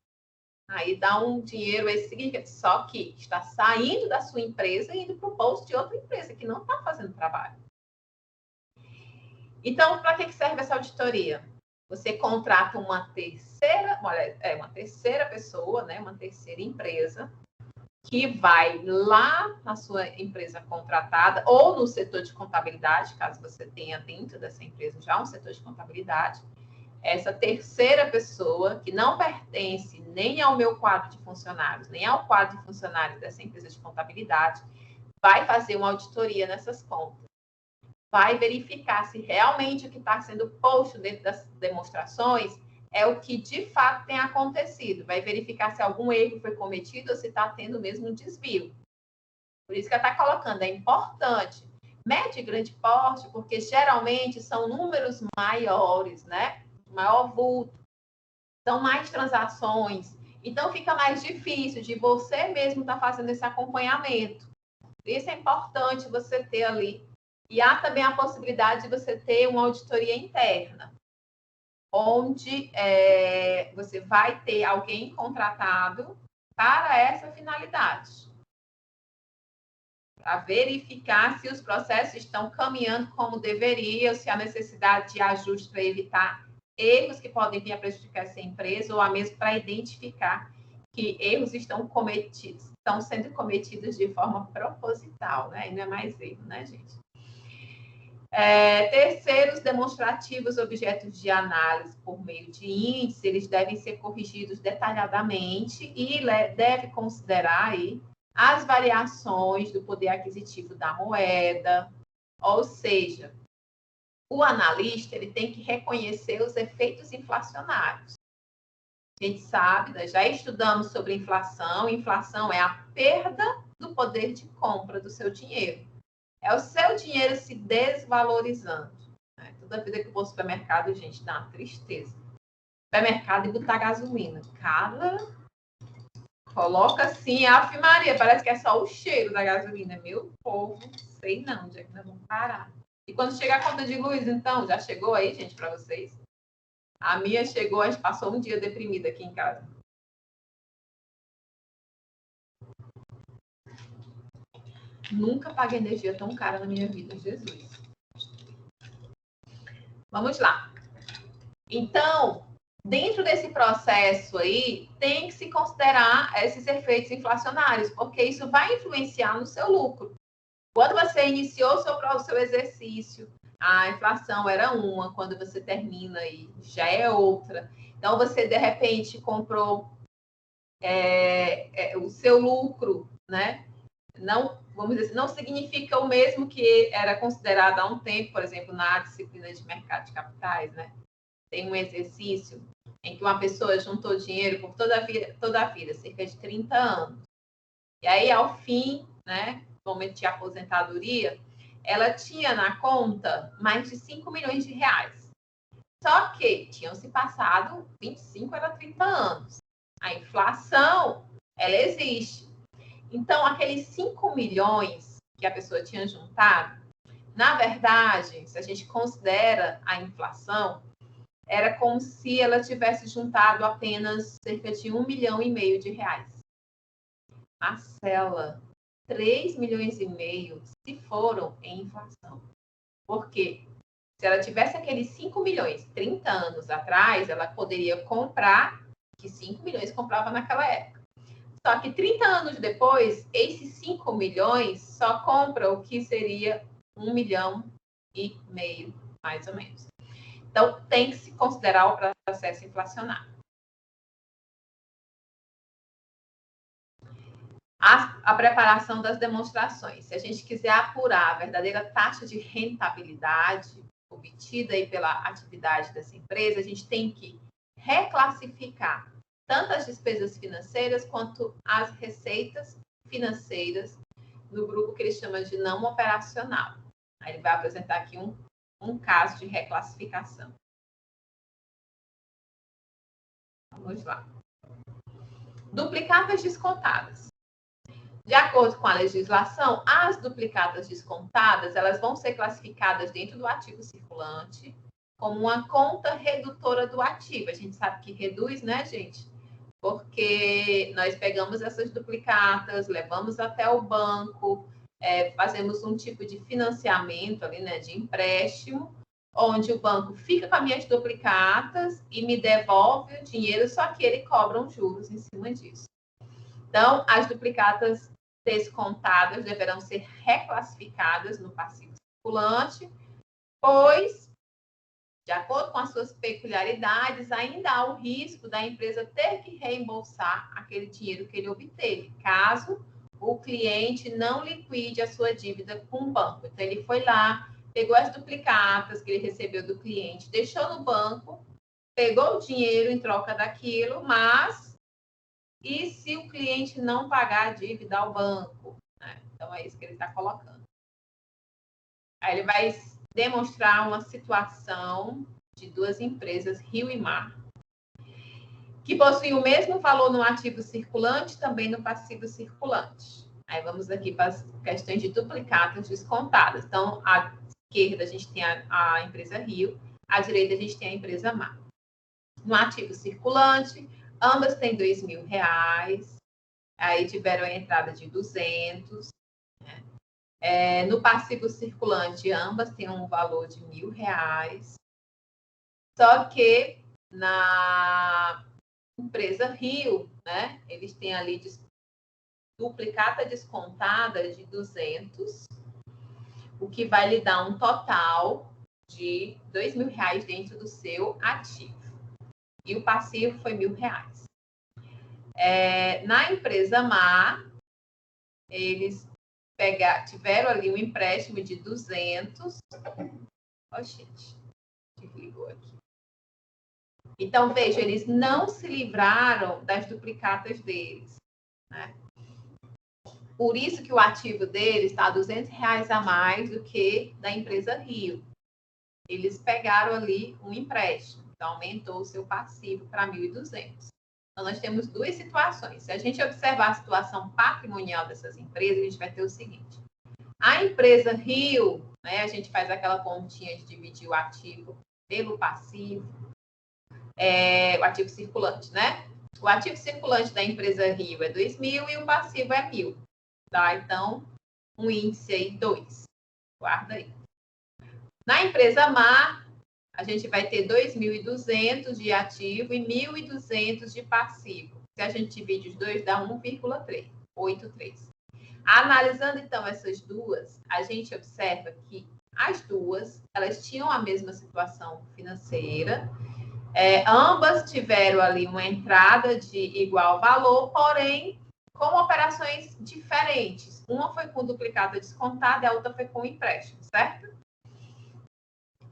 aí dá um dinheiro esse significante. Só que está saindo da sua empresa e indo para o bolso de outra empresa que não está fazendo trabalho. Então, para que serve essa auditoria? Você contrata uma terceira pessoa, né, uma terceira empresa, que vai lá na sua empresa contratada ou no setor de contabilidade, caso você tenha dentro dessa empresa já um setor de contabilidade. Essa terceira pessoa, que não pertence nem ao meu quadro de funcionários, nem ao quadro de funcionários dessa empresa de contabilidade, vai fazer uma auditoria nessas contas. Vai verificar se realmente o que está sendo posto dentro das demonstrações é o que de fato tem acontecido. Vai verificar se algum erro foi cometido ou se está tendo mesmo um desvio. Por isso que ela está colocando, é importante. Médio e grande porte, porque geralmente são números maiores, né? Maior vulto. São mais transações. Então fica mais difícil de você mesmo estar fazendo esse acompanhamento. Por isso é importante você ter ali. E há também a possibilidade de você ter uma auditoria interna, onde você vai ter alguém contratado para essa finalidade, para verificar se os processos estão caminhando como deveriam, se há necessidade de ajuste para evitar erros que podem vir a prejudicar essa empresa, ou a mesmo para identificar que erros estão sendo cometidos de forma proposital, né? E não é mais erro, né, gente? Terceiros demonstrativos, objetos de análise por meio de índice, eles devem ser corrigidos detalhadamente e deve considerar aí as variações do poder aquisitivo da moeda, ou seja, o analista ele tem que reconhecer os efeitos inflacionários. A gente sabe, nós já estudamos sobre inflação. Inflação é a perda do poder de compra do seu dinheiro. É o seu dinheiro se desvalorizando. Né? Toda vida que eu vou ao supermercado, gente, dá uma tristeza. Supermercado e botar gasolina. Cara, coloca assim, Ave Maria, parece que é só o cheiro da gasolina. Meu povo, sei não, onde é que nós vamos parar. E quando chega a conta de luz, então, já chegou aí, gente, para vocês? A minha chegou, a gente passou um dia deprimida aqui em casa. Nunca paguei energia tão cara na minha vida, Jesus. Vamos lá. Então, dentro desse processo aí, tem que se considerar esses efeitos inflacionários, porque isso vai influenciar no seu lucro. Quando você iniciou o seu exercício, a inflação era uma, quando você termina aí já é outra. Então, você, de repente, comprou o seu lucro, né? Não, vamos dizer assim, não significa o mesmo que era considerado há um tempo, por exemplo, na disciplina de mercado de capitais, né? Tem um exercício em que uma pessoa juntou dinheiro por toda a vida, cerca de 30 anos. E aí, ao fim, né, no momento de aposentadoria, ela tinha na conta mais de 5 milhões de reais. Só que tinham se passado 25 a 30 anos. A inflação, ela existe. Então, aqueles 5 milhões que a pessoa tinha juntado, na verdade, se a gente considera a inflação, era como se ela tivesse juntado apenas cerca de 1,5 milhão de reais. Marcela, 3,5 milhões se foram em inflação. Por quê? Se ela tivesse aqueles 5 milhões 30 anos atrás, ela poderia comprar que 5 milhões comprava naquela época. Só que 30 anos depois, esses 5 milhões só compra o que seria 1,5 milhão, mais ou menos. Então, tem que se considerar o processo inflacionário. A preparação das demonstrações. Se a gente quiser apurar a verdadeira taxa de rentabilidade obtida aí pela atividade dessa empresa, a gente tem que reclassificar tanto as despesas financeiras quanto as receitas financeiras no grupo que ele chama de não operacional. Aí ele vai apresentar aqui um caso de reclassificação. Vamos lá. Duplicatas descontadas. De acordo com a legislação, as duplicatas descontadas, elas vão ser classificadas dentro do ativo circulante como uma conta redutora do ativo. A gente sabe que reduz, né, gente? Porque nós pegamos essas duplicatas, levamos até o banco, fazemos um tipo de financiamento ali, né, de empréstimo, onde o banco fica com as minhas duplicatas e me devolve o dinheiro, só que ele cobra um juros em cima disso. Então, as duplicatas descontadas deverão ser reclassificadas no passivo circulante, pois, de acordo com as suas peculiaridades, ainda há o risco da empresa ter que reembolsar aquele dinheiro que ele obteve, caso o cliente não liquide a sua dívida com o banco. Então, ele foi lá, pegou as duplicatas que ele recebeu do cliente, deixou no banco, pegou o dinheiro em troca daquilo, mas e se o cliente não pagar a dívida ao banco? Né? Então, é isso que ele está colocando. Aí ele vai demonstrar uma situação de duas empresas, Rio e Mar, que possuem o mesmo valor no ativo circulante, também no passivo circulante. Aí vamos aqui para as questões de duplicatas descontadas. Então, à esquerda a gente tem a empresa Rio, à direita a gente tem a empresa Mar. No ativo circulante, ambas têm R$2.000, aí tiveram a entrada de 200. Né? No passivo circulante, ambas têm um valor de R$1.000. Só que na empresa Rio, né, eles têm ali duplicata descontada de 200, o que vai lhe dar um total de R$2.000 dentro do seu ativo. E o passivo foi R$1.000. Na empresa Mar, eles tiveram ali um empréstimo de 200. Ó, gente, desligou aqui. Então, veja, eles não se livraram das duplicatas deles. Né? Por isso que o ativo deles está R$200 a mais do que da empresa Rio. Eles pegaram ali um empréstimo, então aumentou o seu passivo para 1.200. Então, nós temos duas situações. Se a gente observar a situação patrimonial dessas empresas, a gente vai ter o seguinte. A empresa Rio, né, a gente faz aquela continha de dividir o ativo pelo passivo, o ativo circulante, né? O ativo circulante da empresa Rio é 2.000 e o passivo é 1.000. Tá? Então, um índice aí 2. Guarda aí. Na empresa Mar, a gente vai ter 2.200 de ativo e 1.200 de passivo. Se a gente divide os dois, dá 1,83. Analisando, então, essas duas, a gente observa que as duas, elas tinham a mesma situação financeira, ambas tiveram ali uma entrada de igual valor, porém, com operações diferentes. Uma foi com duplicata descontada e a outra foi com empréstimo, certo?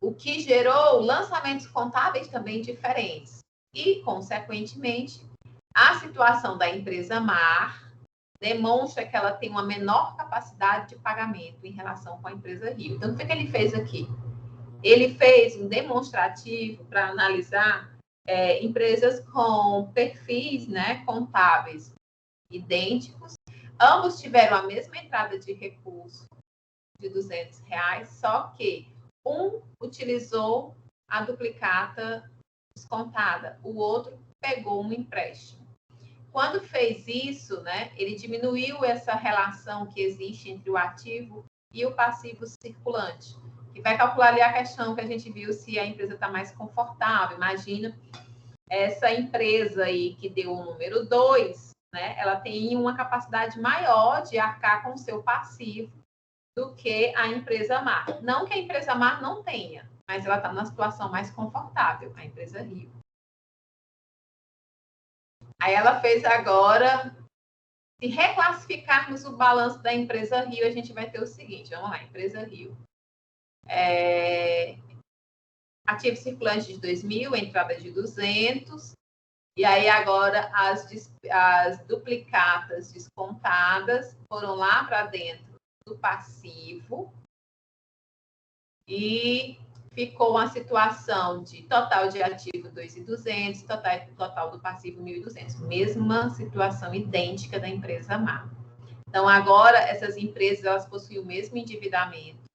O que gerou lançamentos contábeis também diferentes. E, consequentemente, a situação da empresa Mar demonstra que ela tem uma menor capacidade de pagamento em relação com a empresa Rio. Então, o que ele fez aqui? Ele fez um demonstrativo para analisar empresas com perfis, né, contábeis idênticos. Ambos tiveram a mesma entrada de recurso de R$200, só que um utilizou a duplicata descontada, o outro pegou um empréstimo. Quando fez isso, né, ele diminuiu essa relação que existe entre o ativo e o passivo circulante, que vai calcular ali a questão que a gente viu se a empresa está mais confortável. Imagina essa empresa aí que deu o número 2, né, ela tem uma capacidade maior de arcar com o seu passivo do que a empresa Mar. Não que a empresa Mar não tenha, mas ela está numa situação mais confortável, a empresa Rio. Aí ela fez agora Se reclassificarmos o balanço da empresa Rio, a gente vai ter o seguinte, vamos lá, empresa Rio. Ativo circulante de 2.000, entrada de 200, e aí agora as duplicatas descontadas foram lá para dentro do passivo e ficou uma situação de total de ativo 2.200, total do passivo 1.200. Mesma situação idêntica da empresa MAR. Então, agora, essas empresas elas possuem o mesmo endividamento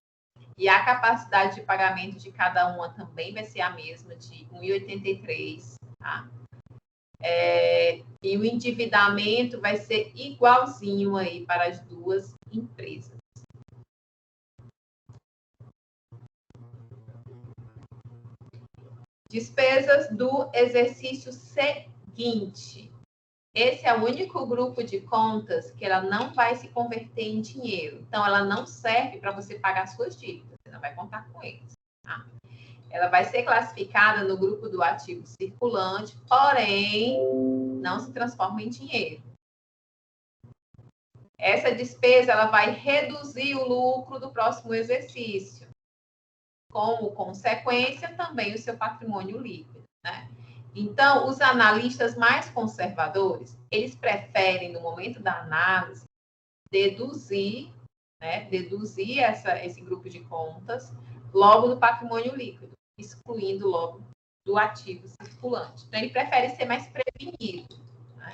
e a capacidade de pagamento de cada uma também vai ser a mesma, de 1.83, tá? E o endividamento vai ser igualzinho aí para as duas empresas. Despesas do exercício seguinte. Esse é o único grupo de contas que ela não vai se converter em dinheiro. Então, ela não serve para você pagar suas dívidas. Você não vai contar com eles. Tá? Ela vai ser classificada no grupo do ativo circulante, porém, não se transforma em dinheiro. Essa despesa ela vai reduzir o lucro do próximo exercício. Como consequência, também o seu patrimônio líquido, né? Então, os analistas mais conservadores, eles preferem, no momento da análise, deduzir esse grupo de contas logo do patrimônio líquido, excluindo logo do ativo circulante. Então, ele prefere ser mais prevenido, né?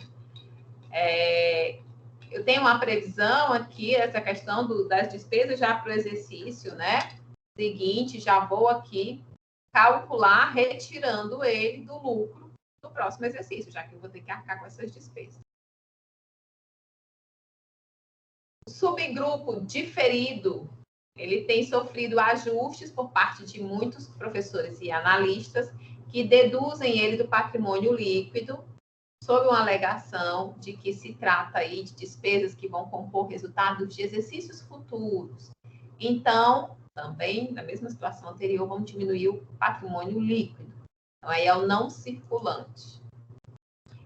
Eu tenho uma previsão aqui, essa questão das despesas já para o exercício, né? Seguinte, já vou aqui calcular retirando ele do lucro do próximo exercício, já que eu vou ter que arcar com essas despesas. O subgrupo diferido, ele tem sofrido ajustes por parte de muitos professores e analistas que deduzem ele do patrimônio líquido sob uma alegação de que se trata aí de despesas que vão compor resultados de exercícios futuros. Então, também, na mesma situação anterior, vamos diminuir o patrimônio líquido. Então, aí é o não circulante.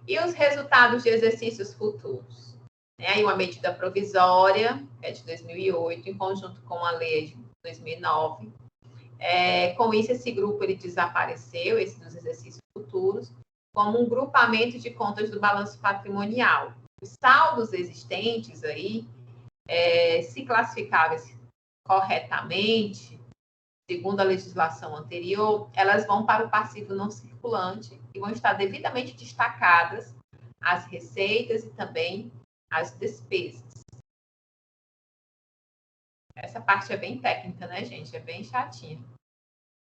E os resultados de exercícios futuros? Aí uma medida provisória, que é de 2008, em conjunto com a lei de 2009. Com isso, esse grupo ele desapareceu, esse dos exercícios futuros, como um grupamento de contas do balanço patrimonial. Os saldos existentes aí, se classificáveis corretamente, segundo a legislação anterior, elas vão para o passivo não circulante e vão estar devidamente destacadas as receitas e também as despesas. Essa parte é bem técnica, né, gente? É bem chatinha.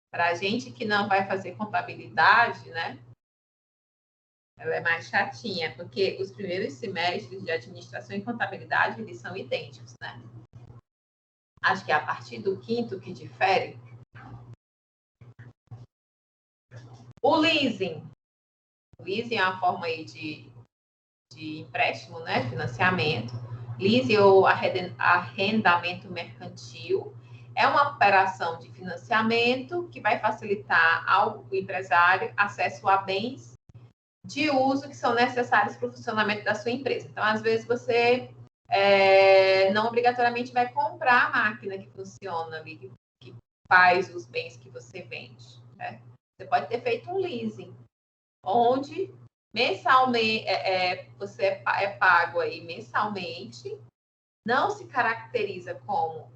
Para a gente que não vai fazer contabilidade, né? Ela é mais chatinha, porque os primeiros semestres de administração e contabilidade, eles são idênticos, né? Acho que é a partir do quinto que difere. O leasing. O leasing é uma forma aí de empréstimo, né? Financiamento. Leasing ou arrendamento mercantil. É uma operação de financiamento que vai facilitar ao empresário acesso a bens de uso que são necessários para o funcionamento da sua empresa. Então, às vezes, você não obrigatoriamente vai comprar a máquina que funciona ali, que faz os bens que você vende, né? Você pode ter feito um leasing, onde mensalmente você é pago aí mensalmente, não se caracteriza como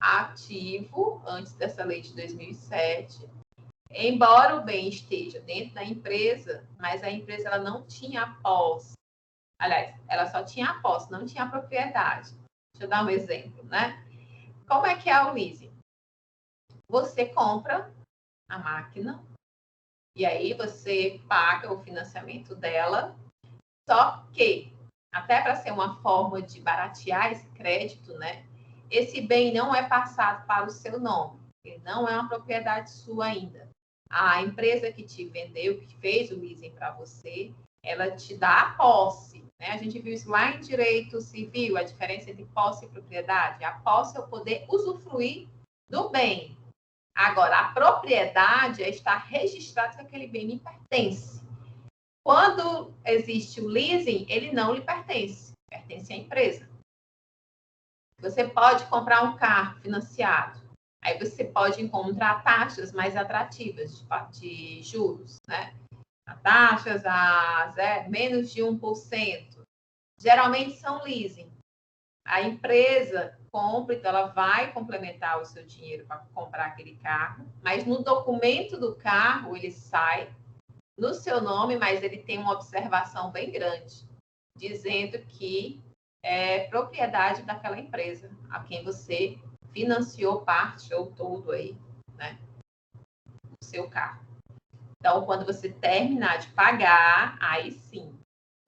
ativo antes dessa lei de 2007, embora o bem esteja dentro da empresa, mas a empresa ela não tinha a posse. Aliás, ela só tinha a posse, não tinha a propriedade. Deixa eu dar um exemplo, né? Como é que é o leasing? Você compra a máquina e aí você paga o financiamento dela, só que, até para ser uma forma de baratear esse crédito, né? Esse bem não é passado para o seu nome. Ele não é uma propriedade sua ainda. A empresa que te vendeu, que fez o leasing para você, ela te dá a posse, né? A gente viu isso lá em direito civil, a diferença entre posse e propriedade. A posse é o poder usufruir do bem. Agora, a propriedade é estar registrado que aquele bem me pertence. Quando existe o leasing, ele não lhe pertence. pertence à empresa. Você pode comprar um carro financiado. Aí você pode encontrar taxas mais atrativas de juros, né? Taxas a menos de 1%. Geralmente são leasing. A empresa compra, então ela vai complementar o seu dinheiro para comprar aquele carro, mas no documento do carro ele sai no seu nome, mas ele tem uma observação bem grande, dizendo que é propriedade daquela empresa, a quem você financiou parte ou todo aí, né, do seu carro. Então, quando você terminar de pagar, aí sim,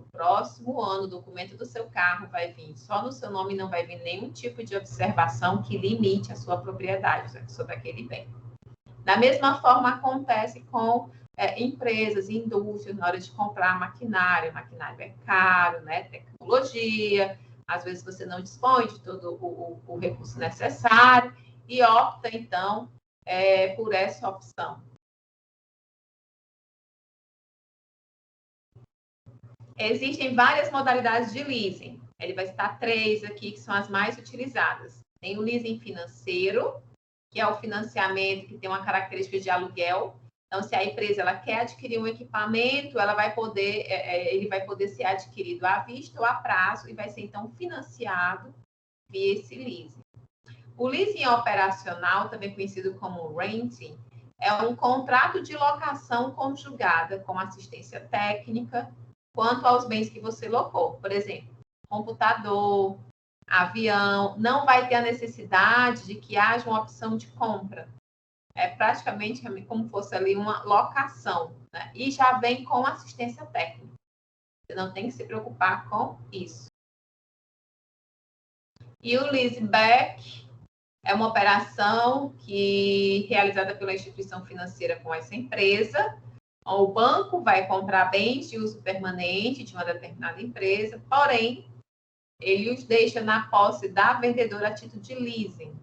no próximo ano, o documento do seu carro vai vir só no seu nome, não vai vir nenhum tipo de observação que limite a sua propriedade, né, sobre aquele bem. Da mesma forma, acontece com empresas, indústrias, na hora de comprar maquinário. Maquinário é caro, né? Tecnologia, às vezes você não dispõe de todo o recurso necessário e opta, então, por essa opção. Existem várias modalidades de leasing. Ele vai citar 3 aqui, que são as mais utilizadas. Tem o leasing financeiro, que é o financiamento que tem uma característica de aluguel. Então, se a empresa ela quer adquirir um equipamento, ela vai poder, ele vai poder ser adquirido à vista ou a prazo e vai ser, então, financiado via esse leasing. O leasing operacional, também conhecido como renting, é um contrato de locação conjugada com assistência técnica quanto aos bens que você locou. Por exemplo, computador, avião, não vai ter a necessidade de que haja uma opção de compra. É praticamente como fosse ali uma locação, né? E já vem com assistência técnica. Você não tem que se preocupar com isso. E o leaseback é uma operação realizada pela instituição financeira com essa empresa. O banco vai comprar bens de uso permanente de uma determinada empresa, porém, ele os deixa na posse da vendedora a título de leasing,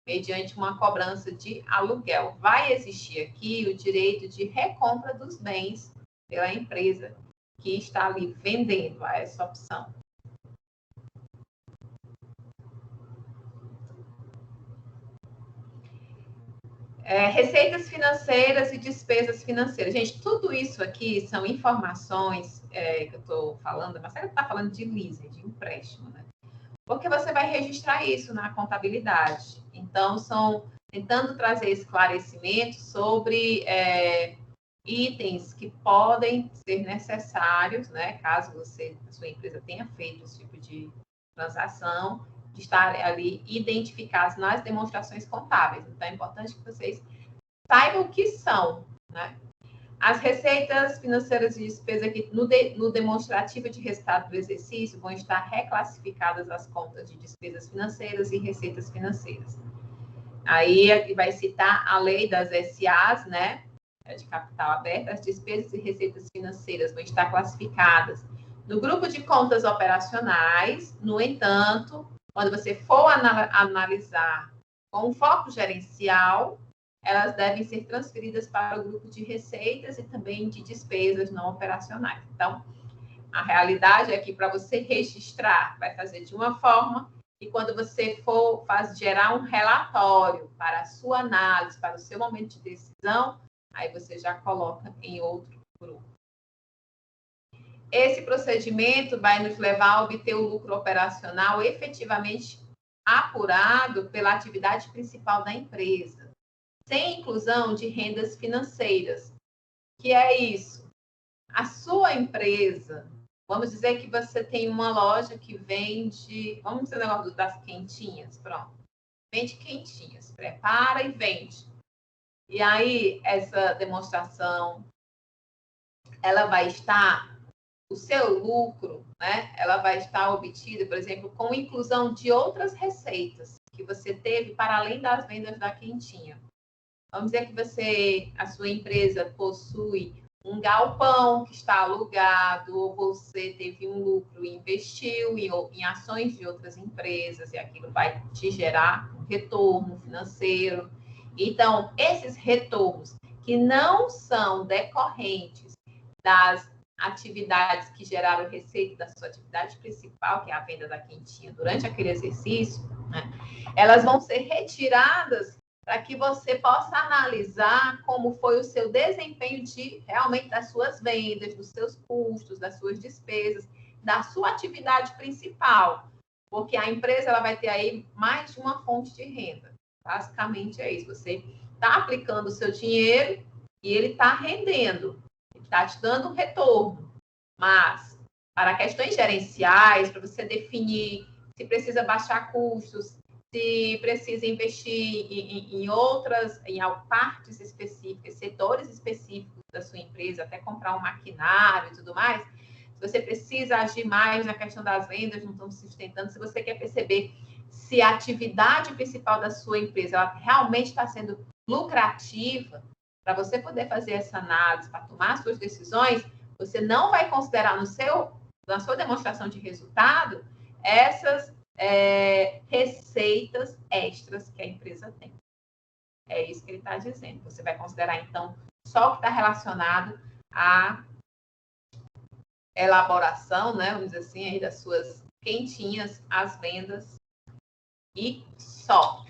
mediante uma cobrança de aluguel. Vai existir aqui o direito de recompra dos bens pela empresa que está ali vendendo a essa opção. Receitas financeiras e despesas financeiras. Gente, tudo isso aqui são informações que eu estou falando, mas você está falando de leasing, de empréstimo, né? Porque você vai registrar isso na contabilidade. Então, são tentando trazer esclarecimento sobre itens que podem ser necessários, né? Caso a sua empresa tenha feito esse tipo de transação, de estar ali identificados nas demonstrações contábeis. Então, é importante que vocês saibam o que são, né? As receitas financeiras de despesa aqui no demonstrativo de resultado do exercício vão estar reclassificadas as contas de despesas financeiras e receitas financeiras. Aí aqui vai citar a lei das SAs, né? De capital aberto, as despesas e receitas financeiras vão estar classificadas no grupo de contas operacionais. No entanto, quando você for analisar com foco gerencial, elas devem ser transferidas para o grupo de receitas e também de despesas não operacionais. Então, a realidade é que para você registrar, vai fazer de uma forma, e quando você for gerar um relatório para a sua análise, para o seu momento de decisão, aí você já coloca em outro grupo. Esse procedimento vai nos levar a obter o lucro operacional efetivamente apurado pela atividade principal da empresa, sem inclusão de rendas financeiras. Que é isso? A sua empresa, vamos dizer que você tem uma loja que vende, vamos dizer o negócio das quentinhas, pronto. Vende quentinhas, prepara e vende. E aí, essa demonstração, ela vai estar, o seu lucro, né? Ela vai estar obtida, por exemplo, com inclusão de outras receitas que você teve para além das vendas da quentinha. Vamos dizer que a sua empresa possui um galpão que está alugado, ou você teve um lucro e investiu em ações de outras empresas, e aquilo vai te gerar um retorno financeiro. Então, esses retornos que não são decorrentes das atividades que geraram receita da sua atividade principal, que é a venda da quentinha, durante aquele exercício, né, elas vão ser retiradas para que você possa analisar como foi o seu desempenho realmente das suas vendas, dos seus custos, das suas despesas, da sua atividade principal. Porque a empresa ela vai ter aí mais de uma fonte de renda. Basicamente é isso. Você está aplicando o seu dinheiro e ele está rendendo. Está te dando um retorno, mas para questões gerenciais, para você definir se precisa baixar custos, se precisa investir em partes específicas, setores específicos da sua empresa, até comprar um maquinário e tudo mais, se você precisa agir mais na questão das vendas, não estão se sustentando, se você quer perceber se a atividade principal da sua empresa ela realmente está sendo lucrativa, para você poder fazer essa análise, para tomar suas decisões, você não vai considerar na sua demonstração de resultado essas receitas extras que a empresa tem. É isso que ele está dizendo. Você vai considerar, então, só o que está relacionado à elaboração, né, vamos dizer assim, aí das suas quentinhas, as vendas e só.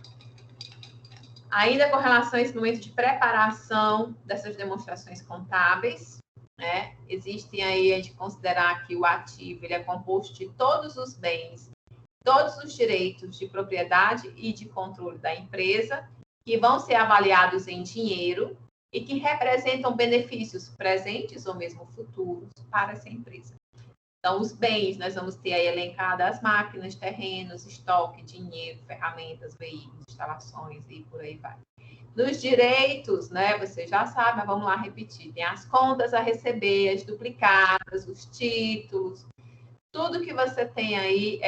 Ainda com relação a esse momento de preparação dessas demonstrações contábeis, né, existem aí a gente considerar que o ativo ele é composto de todos os bens, todos os direitos de propriedade e de controle da empresa, que vão ser avaliados em dinheiro e que representam benefícios presentes ou mesmo futuros para essa empresa. Então, os bens, nós vamos ter aí elencadas as máquinas, terrenos, estoque, dinheiro, ferramentas, veículos, instalações e por aí vai. Nos direitos, né, você já sabe, mas vamos lá repetir. Tem as contas a receber, as duplicadas, os títulos, tudo que você tem aí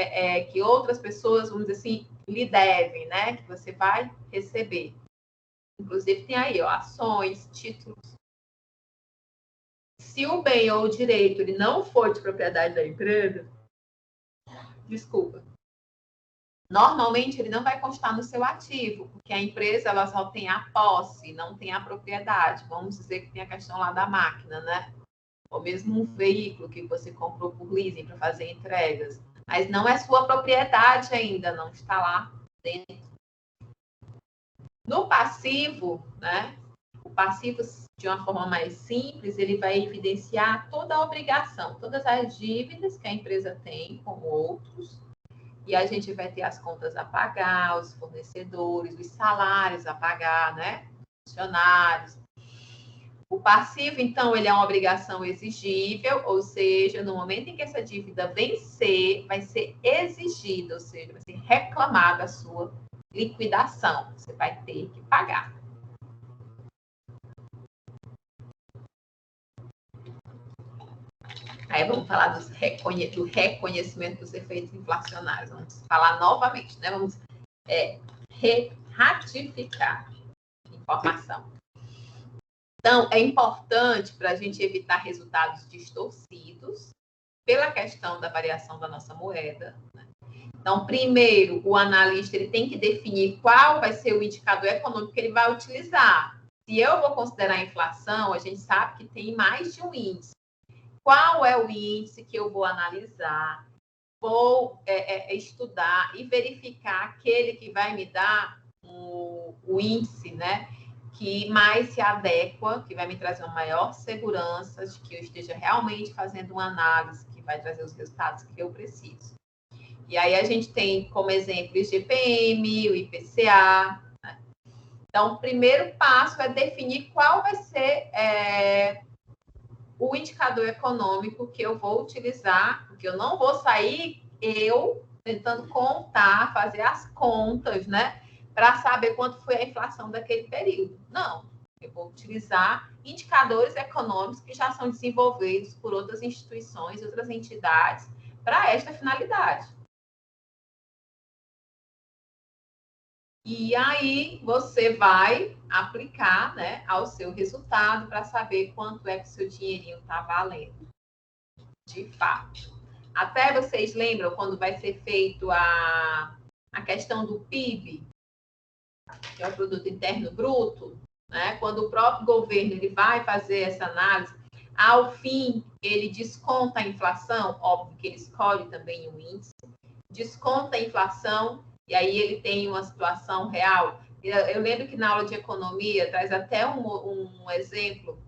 que outras pessoas, vamos dizer assim, lhe devem, né, que você vai receber. Inclusive tem aí, ó, ações, títulos. Se o bem ou o direito ele não for de propriedade da empresa, normalmente ele não vai constar no seu ativo, porque a empresa ela só tem a posse, não tem a propriedade. Vamos dizer que tem a questão lá da máquina, né? Ou mesmo um veículo que você comprou por leasing para fazer entregas, mas não é sua propriedade ainda, não está lá dentro. No passivo, né? O passivo, de uma forma mais simples, ele vai evidenciar toda a obrigação, todas as dívidas que a empresa tem com outros, e a gente vai ter as contas a pagar, os fornecedores, os salários a pagar, né? Funcionários. O passivo, então, ele é uma obrigação exigível, ou seja, no momento em que essa dívida vencer, vai ser exigida, ou seja, vai ser reclamada a sua liquidação. Você vai ter que pagar. Aí vamos falar do reconhecimento dos efeitos inflacionários. Vamos falar novamente, né? Vamos ratificar informação. Então, é importante para a gente evitar resultados distorcidos pela questão da variação da nossa moeda, né? Então, primeiro, o analista ele tem que definir qual vai ser o indicador econômico que ele vai utilizar. Se eu vou considerar a inflação, a gente sabe que tem mais de um índice. Qual é o índice que eu vou analisar? Vou estudar e verificar aquele que vai me dar o índice, né, que mais se adequa, que vai me trazer uma maior segurança de que eu esteja realmente fazendo uma análise que vai trazer os resultados que eu preciso. E aí a gente tem como exemplo o IGPM, o IPCA. Né? Então, o primeiro passo é definir qual vai ser o indicador econômico que eu vou utilizar, porque eu não vou sair tentando contar, fazer as contas, né, para saber quanto foi a inflação daquele período. Não, eu vou utilizar indicadores econômicos que já são desenvolvidos por outras instituições, outras entidades, para esta finalidade. E aí você vai aplicar, né, ao seu resultado para saber quanto é que o seu dinheirinho está valendo, de fato. Até vocês lembram quando vai ser feito a questão do PIB, que é o Produto Interno Bruto, né? Quando o próprio governo ele vai fazer essa análise, Ao fim, ele desconta a inflação, óbvio que ele escolhe também um índice, desconta a inflação, e aí ele tem uma situação real. Eu lembro que na aula de economia traz até um exemplo,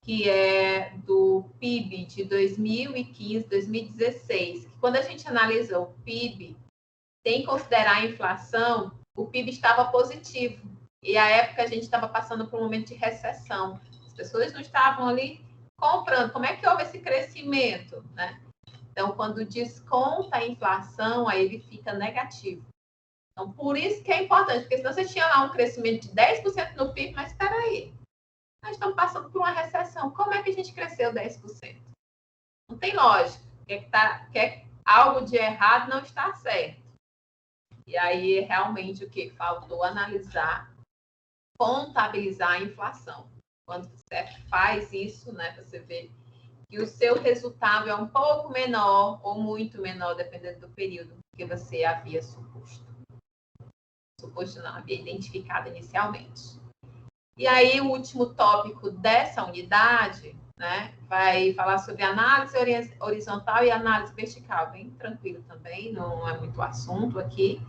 que é do PIB de 2015, 2016. Quando a gente analisa o PIB, sem considerar a inflação, o PIB estava positivo. E à época a gente estava passando por um momento de recessão. As pessoas não estavam ali comprando. Como é que houve esse crescimento, né? Então, quando desconta a inflação, aí ele fica negativo. Então, por isso que é importante, porque senão você tinha lá um crescimento de 10% no PIB, mas espera aí, nós estamos passando por uma recessão. Como é que a gente cresceu 10%? Não tem lógica. Que algo de errado não está certo. E aí, realmente, o que faltou analisar, contabilizar a inflação. Quando você faz isso, né, você vê que o seu resultado é um pouco menor ou muito menor, dependendo do período que você havia suposto. Suposto não, havia identificado inicialmente. E aí, o último tópico dessa unidade, né, vai falar sobre análise horizontal e análise vertical. Bem tranquilo também, não é muito assunto aqui.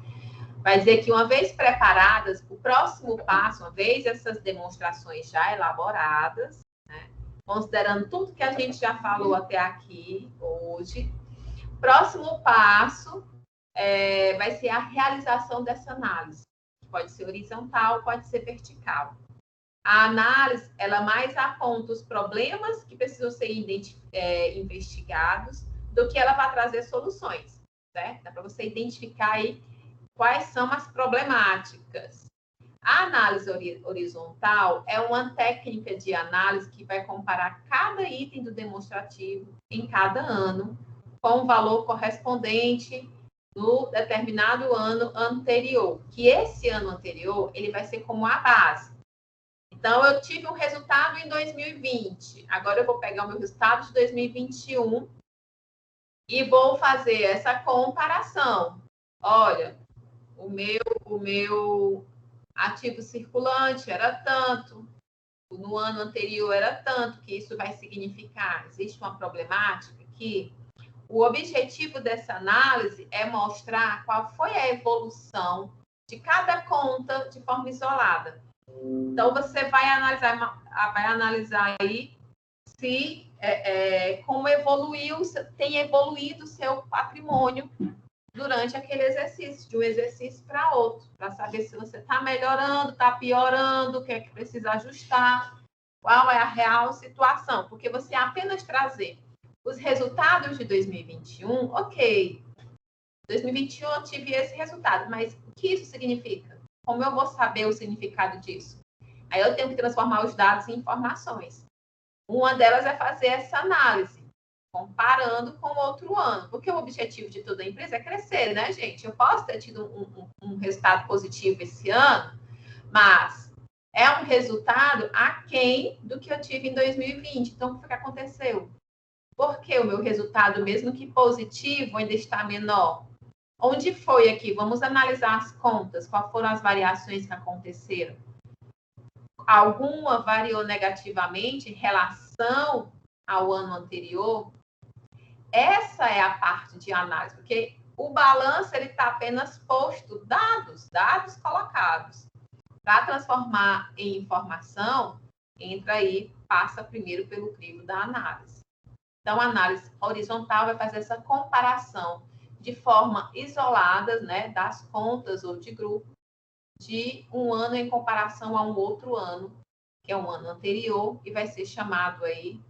Vai dizer que, uma vez preparadas, o próximo passo, uma vez essas demonstrações já elaboradas, né, considerando tudo que a gente já falou até aqui hoje, o próximo passo vai ser a realização dessa análise. Pode ser horizontal, pode ser vertical. A análise, ela mais aponta os problemas que precisam ser investigados do que ela vai trazer soluções, certo? Dá para você identificar aí quais são as problemáticas. A análise horizontal é uma técnica de análise que vai comparar cada item do demonstrativo em cada ano com o valor correspondente do determinado ano anterior, que esse ano anterior ele vai ser como a base. Então, eu tive um resultado em 2020. Agora eu vou pegar o meu resultado de 2021 e vou fazer essa comparação. Olha, o meu ativo circulante era tanto, no ano anterior era tanto, que isso vai significar, existe uma problemática aqui. O objetivo dessa análise é mostrar qual foi a evolução de cada conta de forma isolada. Então, você vai analisar aí se como tem evoluído o seu patrimônio durante aquele exercício, de um exercício para outro, para saber se você está melhorando, está piorando, o que é que precisa ajustar, qual é a real situação. Porque você apenas trazer os resultados de 2021, ok, 2021 eu tive esse resultado, mas o que isso significa? Como eu vou saber o significado disso? Aí eu tenho que transformar os dados em informações. Uma delas é fazer essa análise, comparando com outro ano. Porque o objetivo de toda a empresa é crescer, né, gente? Eu posso ter tido um resultado positivo esse ano, mas é um resultado aquém do que eu tive em 2020. Então, o que aconteceu? Por que o meu resultado, mesmo que positivo, ainda está menor? Onde foi aqui? Vamos analisar as contas. Quais foram as variações que aconteceram? Alguma variou negativamente em relação ao ano anterior? Essa é a parte de análise, porque o balanço ele está apenas posto dados colocados. Para transformar em informação, entra aí, passa primeiro pelo crivo da análise. Então, a análise horizontal vai fazer essa comparação de forma isolada, né, das contas ou de grupo, de um ano em comparação a um outro ano, que é um ano anterior, e vai ser chamado aí,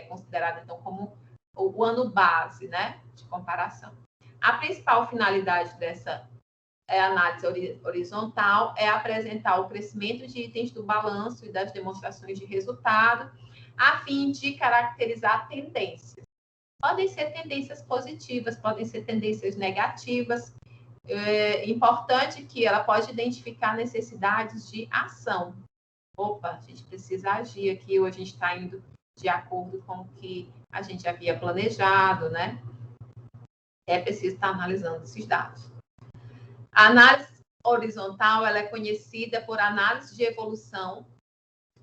considerado então como o ano base, né, de comparação. A principal finalidade dessa análise horizontal é apresentar o crescimento de itens do balanço e das demonstrações de resultado, a fim de caracterizar tendências. Podem ser tendências positivas, podem ser tendências negativas. É importante que ela pode identificar necessidades de ação. Opa, a gente precisa agir aqui, ou a gente está indo de acordo com o que a gente havia planejado, né? É preciso estar analisando esses dados. A análise horizontal, ela é conhecida por análise de evolução,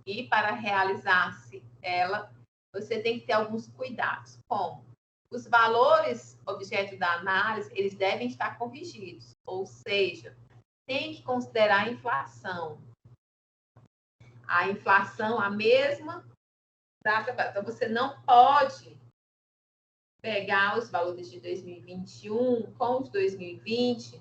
e para realizar-se ela, você tem que ter alguns cuidados, como os valores objeto da análise, eles devem estar corrigidos, ou seja, tem que considerar a inflação. A inflação, a mesma data. Então, você não pode pegar os valores de 2021 com os 2020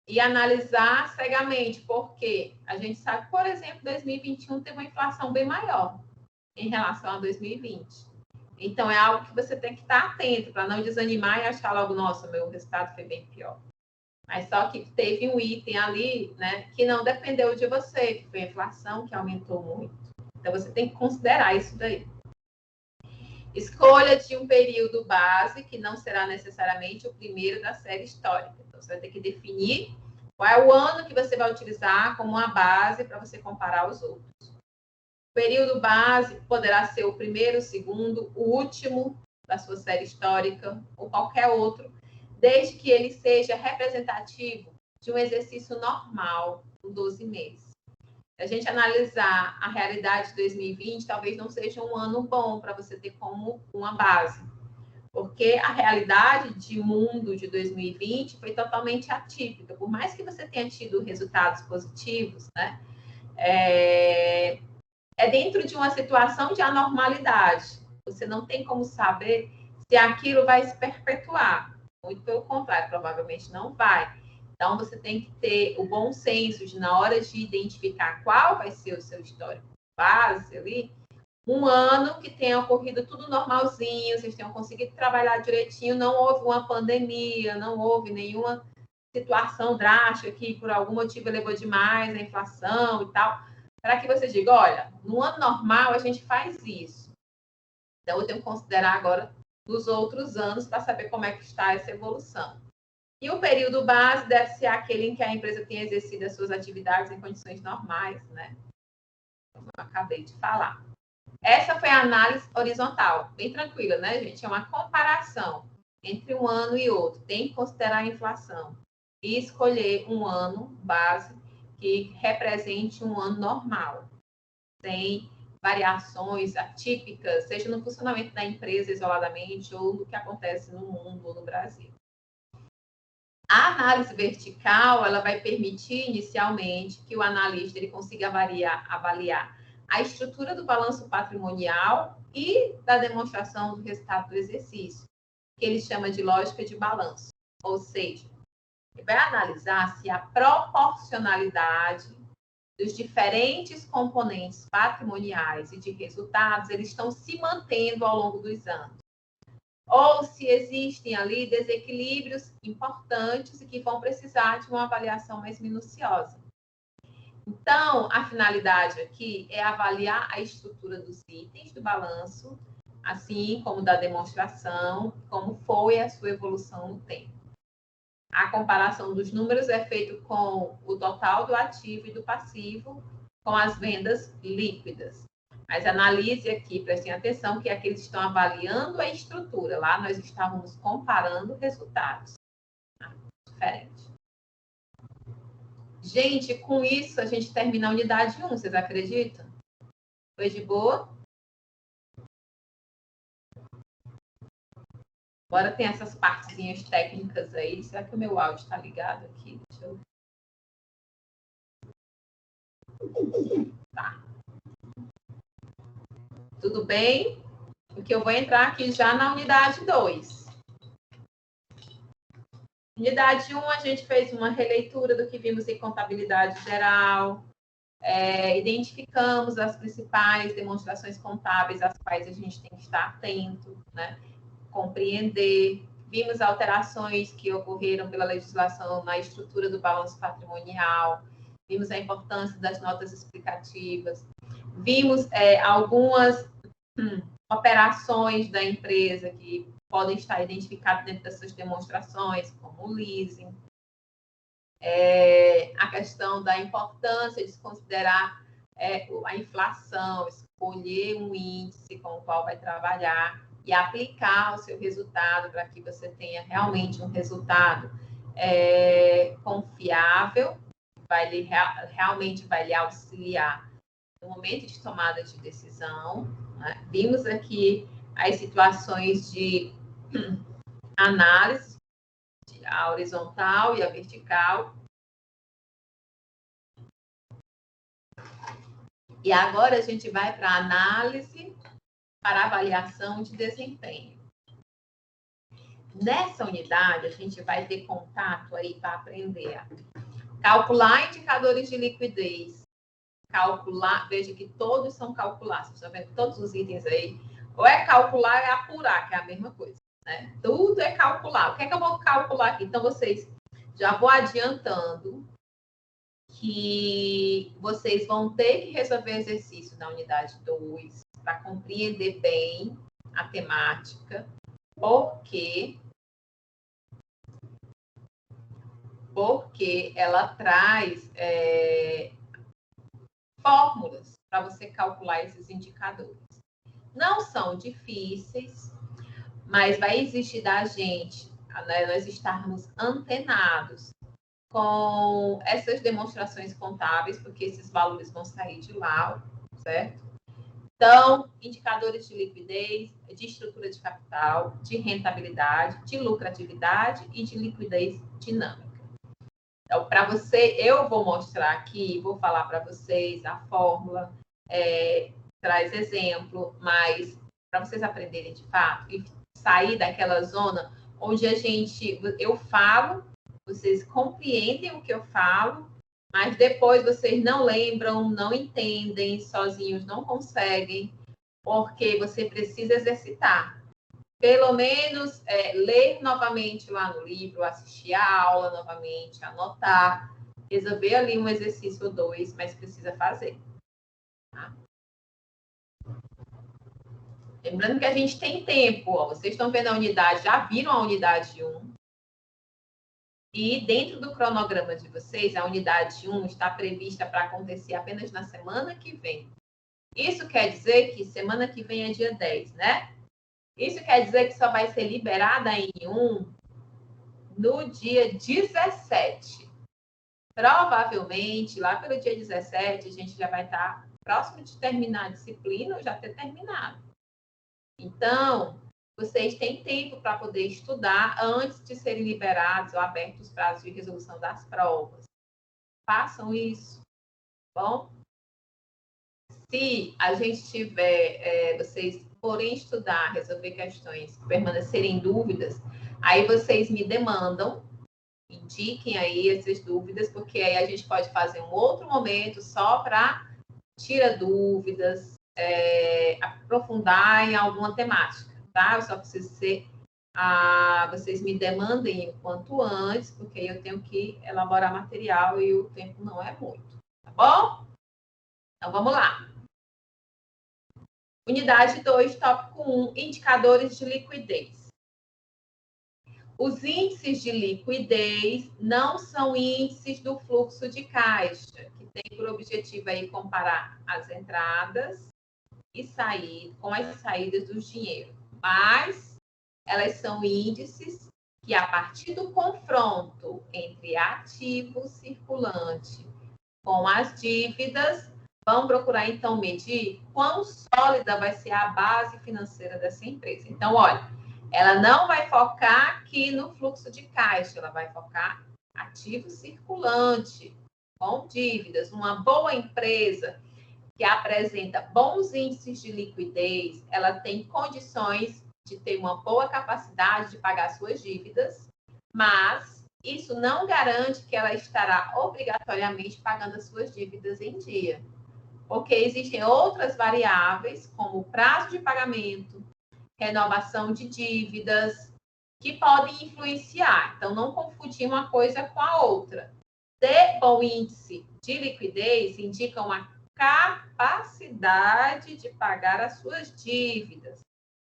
e analisar cegamente, porque a gente sabe, por exemplo, 2021 teve uma inflação bem maior em relação a 2020. Então, é algo que você tem que estar atento para não desanimar e achar logo, nossa, meu resultado foi bem pior. Mas só que teve um item ali, né, que não dependeu de você, que foi a inflação, que aumentou muito. Então, você tem que considerar isso daí. Escolha de um período base, que não será necessariamente o primeiro da série histórica. Então, você vai ter que definir qual é o ano que você vai utilizar como uma base para você comparar os outros. O período base poderá ser o primeiro, o segundo, o último da sua série histórica, ou qualquer outro, desde que ele seja representativo de um exercício normal, com 12 meses. Se a gente analisar a realidade de 2020, talvez não seja um ano bom para você ter como uma base, porque a realidade de mundo de 2020 foi totalmente atípica. Por mais que você tenha tido resultados positivos, né, é dentro de uma situação de anormalidade. Você não tem como saber se aquilo vai se perpetuar. Muito pelo contrário, provavelmente não vai. Então, você tem que ter o bom senso de, na hora de identificar qual vai ser o seu histórico base ali, um ano que tenha ocorrido tudo normalzinho, vocês tenham conseguido trabalhar direitinho, não houve uma pandemia, não houve nenhuma situação drástica que, por algum motivo, elevou demais a inflação e tal, para que você diga, olha, no ano normal a gente faz isso. Então, eu tenho que considerar agora os outros anos para saber como é que está essa evolução. E o período base deve ser aquele em que a empresa tem exercido as suas atividades em condições normais, né? Como eu acabei de falar. Essa foi a análise horizontal, bem tranquila, né, gente? É uma comparação entre um ano e outro. Tem que considerar a inflação e escolher um ano base que represente um ano normal, sem variações atípicas, seja no funcionamento da empresa isoladamente ou no que acontece no mundo ou no Brasil. A análise vertical, ela vai permitir inicialmente que o analista ele consiga avaliar a estrutura do balanço patrimonial e da demonstração do resultado do exercício, que ele chama de lógica de balanço. Ou seja, ele vai analisar se a proporcionalidade dos diferentes componentes patrimoniais e de resultados, eles estão se mantendo ao longo dos anos. Ou se existem ali desequilíbrios importantes e que vão precisar de uma avaliação mais minuciosa. Então, a finalidade aqui é avaliar a estrutura dos itens do balanço, assim como da demonstração, como foi a sua evolução no tempo. A comparação dos números é feita com o total do ativo e do passivo, com as vendas líquidas. Mas analise aqui, prestem atenção, que aqui eles estão avaliando a estrutura. Lá nós estávamos comparando resultados. Diferente. Gente, com isso a gente termina a unidade 1, vocês acreditam? Foi de boa? Agora tem essas partezinhas técnicas aí. Será que o meu áudio está ligado aqui? Deixa eu ver. Tá. Tudo bem? Porque eu vou entrar aqui já na unidade 2. Unidade 1, a gente fez uma releitura do que vimos em contabilidade geral. Identificamos as principais demonstrações contábeis às quais a gente tem que estar atento, né? Compreender. Vimos alterações que ocorreram pela legislação na estrutura do balanço patrimonial. Vimos a importância das notas explicativas. Vimos algumas operações da empresa que podem estar identificadas dentro das suas demonstrações, como o leasing. A questão da importância de se considerar a inflação, escolher um índice com o qual vai trabalhar e aplicar o seu resultado para que você tenha realmente um resultado confiável, realmente vai lhe auxiliar no momento de tomada de decisão, né? Vimos aqui as situações de análise, a horizontal e a vertical. E agora a gente vai para a análise para avaliação de desempenho. Nessa unidade, a gente vai ter contato aí para aprender a calcular indicadores de liquidez, calcular, veja que todos são calcular, vocês estão vendo todos os itens aí, ou é calcular ou é apurar, que é a mesma coisa, né? Tudo é calcular. O que é que eu vou calcular aqui? Então, vocês, já vou adiantando que vocês vão ter que resolver exercício na unidade 2 para compreender bem a temática, porque ela traz fórmulas para você calcular esses indicadores. Não são difíceis, mas vai exigir da gente, né, nós estarmos antenados com essas demonstrações contábeis, porque esses valores vão sair de lá, certo? Então, indicadores de liquidez, de estrutura de capital, de rentabilidade, de lucratividade e de liquidez dinâmica. Então, para você, eu vou mostrar aqui, vou falar para vocês a fórmula, traz exemplo, mas para vocês aprenderem de fato e sair daquela zona onde eu falo, vocês compreendem o que eu falo, mas depois vocês não lembram, não entendem, sozinhos não conseguem, porque você precisa exercitar. Pelo menos ler novamente lá no livro, assistir a aula novamente, anotar, resolver ali um exercício ou 2, mas precisa fazer. Tá? Lembrando que a gente tem tempo, ó, vocês estão vendo a unidade, já viram a unidade 1. E dentro do cronograma de vocês, a unidade 1 está prevista para acontecer apenas na semana que vem. Isso quer dizer que semana que vem é dia 10, né? Isso quer dizer que só vai ser liberada em 1 no dia 17. Provavelmente, lá pelo dia 17, a gente já vai estar próximo de terminar a disciplina ou já ter terminado. Então, vocês têm tempo para poder estudar antes de serem liberados ou abertos os prazos de resolução das provas. Façam isso, tá bom? Se a gente tiver, vocês forem estudar, resolver questões, permanecerem dúvidas, aí vocês me demandam, indiquem aí essas dúvidas, porque aí a gente pode fazer um outro momento só para tirar dúvidas, aprofundar em alguma temática, tá? Eu só preciso vocês me demandem o quanto antes, porque eu tenho que elaborar material e o tempo não é muito, tá bom? Então, vamos lá. Unidade 2, tópico 1, indicadores de liquidez. Os índices de liquidez não são índices do fluxo de caixa, que tem por objetivo aí comparar as entradas e com as saídas do dinheiro. Mas elas são índices que, a partir do confronto entre ativo circulante com as dívidas, vão procurar, então, medir quão sólida vai ser a base financeira dessa empresa. Então, olha, ela não vai focar aqui no fluxo de caixa, ela vai focar ativo circulante, com dívidas. Uma boa empresa que apresenta bons índices de liquidez, ela tem condições de ter uma boa capacidade de pagar suas dívidas, mas isso não garante que ela estará obrigatoriamente pagando as suas dívidas em dia. Porque existem outras variáveis, como prazo de pagamento, renovação de dívidas, que podem influenciar. Então, não confundir uma coisa com a outra. Ter bom índice de liquidez indica uma capacidade de pagar as suas dívidas.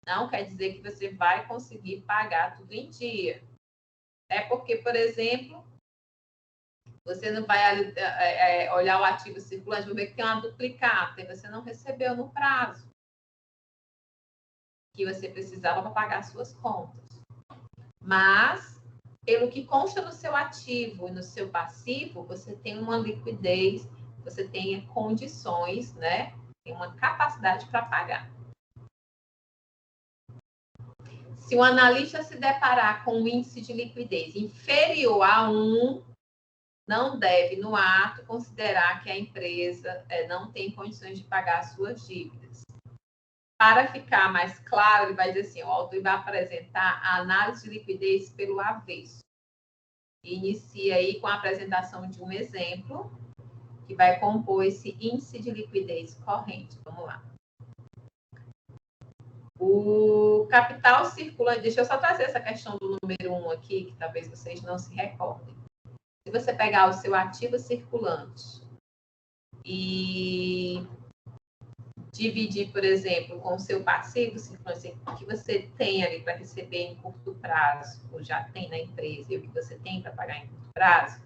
Não quer dizer que você vai conseguir pagar tudo em dia. É porque, por exemplo, você não vai olhar o ativo circulante, vai ver que tem uma duplicata e você não recebeu no prazo que você precisava para pagar suas contas. Mas, pelo que consta no seu ativo e no seu passivo, você tem uma liquidez você tenha condições, né? Tem uma capacidade para pagar. Se o analista se deparar com um índice de liquidez inferior a 1, não deve, no ato, considerar que a empresa não tem condições de pagar as suas dívidas. Para ficar mais claro, ele vai dizer assim, o autor vai apresentar a análise de liquidez pelo avesso. Inicia aí com a apresentação de um exemplo que vai compor esse índice de liquidez corrente. Vamos lá. O capital circulante, deixa eu só trazer essa questão do número 1 aqui, que talvez vocês não se recordem. Se você pegar o seu ativo circulante e dividir, por exemplo, com o seu passivo circulante, o que você tem ali para receber em curto prazo, ou já tem na empresa, e o que você tem para pagar em curto prazo,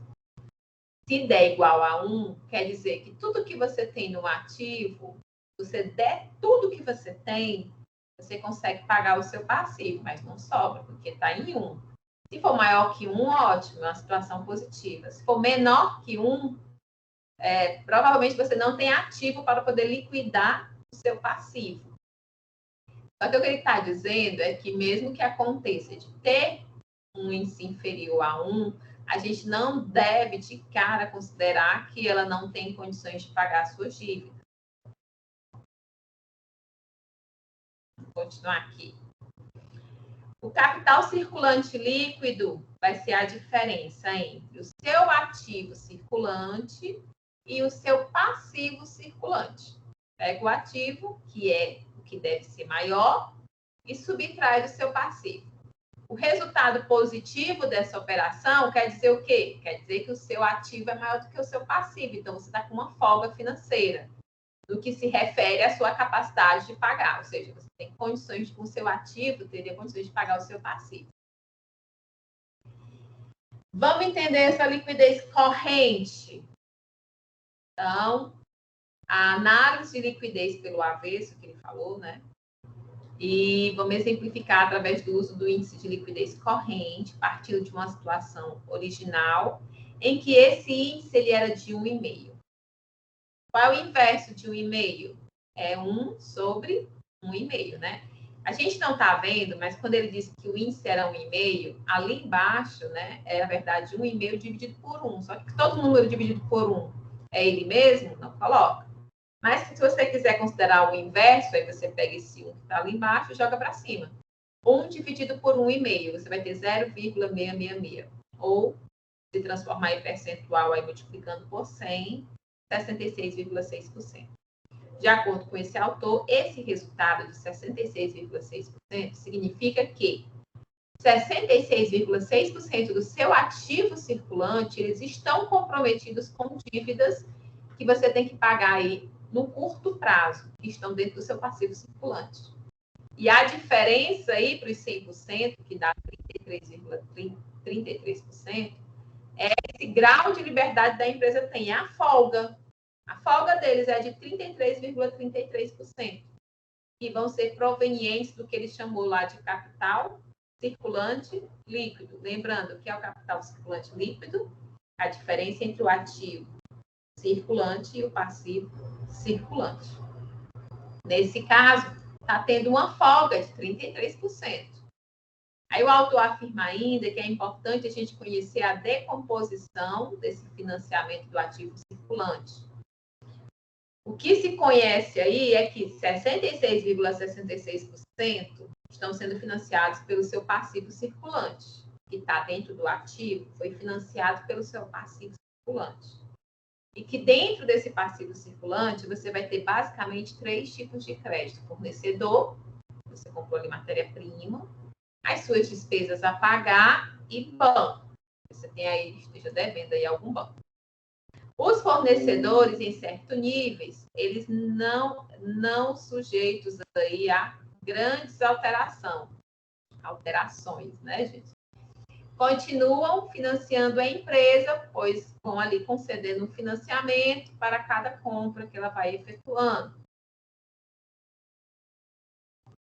se der igual a 1, quer dizer que tudo que você tem no ativo, você der tudo que você tem, você consegue pagar o seu passivo, mas não sobra, porque está em 1. Se for maior que 1, ótimo, é uma situação positiva. Se for menor que 1, provavelmente você não tem ativo para poder liquidar o seu passivo. Só que o que ele está dizendo é que mesmo que aconteça de ter um índice inferior a 1, a gente não deve de cara considerar que ela não tem condições de pagar as suas dívidas. Vou continuar aqui. O capital circulante líquido vai ser a diferença entre o seu ativo circulante e o seu passivo circulante. Pega o ativo, que é o que deve ser maior, e subtrai do seu passivo. O resultado positivo dessa operação quer dizer o quê? Quer dizer que o seu ativo é maior do que o seu passivo. Então, você está com uma folga financeira no que se refere à sua capacidade de pagar. Ou seja, você tem condições, com o seu ativo, teria condições de pagar o seu passivo. Vamos entender essa liquidez corrente. Então, a análise de liquidez pelo avesso, que ele falou, né? E vamos exemplificar através do uso do índice de liquidez corrente, partindo de uma situação original, em que esse índice ele era de 1,5. Qual é o inverso de 1,5? É 1 sobre 1,5, né? A gente não está vendo, mas quando ele disse que o índice era 1,5, ali embaixo, né, é, na verdade, 1,5 dividido por 1. Só que todo número dividido por 1 é ele mesmo, não coloca. Mas se você quiser considerar o inverso, aí você pega esse 1 que está ali embaixo e joga para cima. 1 dividido por 1,5, você vai ter 0,666. Ou, se transformar em percentual, aí multiplicando por 100, 66,6%. De acordo com esse autor, esse resultado de 66,6% significa que 66,6% do seu ativo circulante, eles estão comprometidos com dívidas que você tem que pagar aí no curto prazo, que estão dentro do seu passivo circulante. E a diferença aí para os 100%, que dá 33,33%, é esse grau de liberdade da empresa tem, é a folga. A folga deles é de 33,33%, que vão ser provenientes do que ele chamou lá de capital circulante líquido. Lembrando que é o capital circulante líquido, a diferença entre o ativo circulante e o passivo circulante. Nesse caso, está tendo uma folga de 33%. Aí o autor afirma ainda que é importante a gente conhecer a decomposição desse financiamento do ativo circulante. O que se conhece aí é que 66,66% estão sendo financiados pelo seu passivo circulante, que está dentro do ativo, foi financiado pelo seu passivo circulante. E que dentro desse passivo circulante, você vai ter basicamente 3 tipos de crédito. Fornecedor, você comprou ali matéria-prima, as suas despesas a pagar e banco. Você tem aí, esteja devendo aí algum banco. Os fornecedores, em certos níveis, eles não sujeitos aí a grandes alterações, né, gente? Continuam financiando a empresa, pois vão ali concedendo um financiamento para cada compra que ela vai efetuando.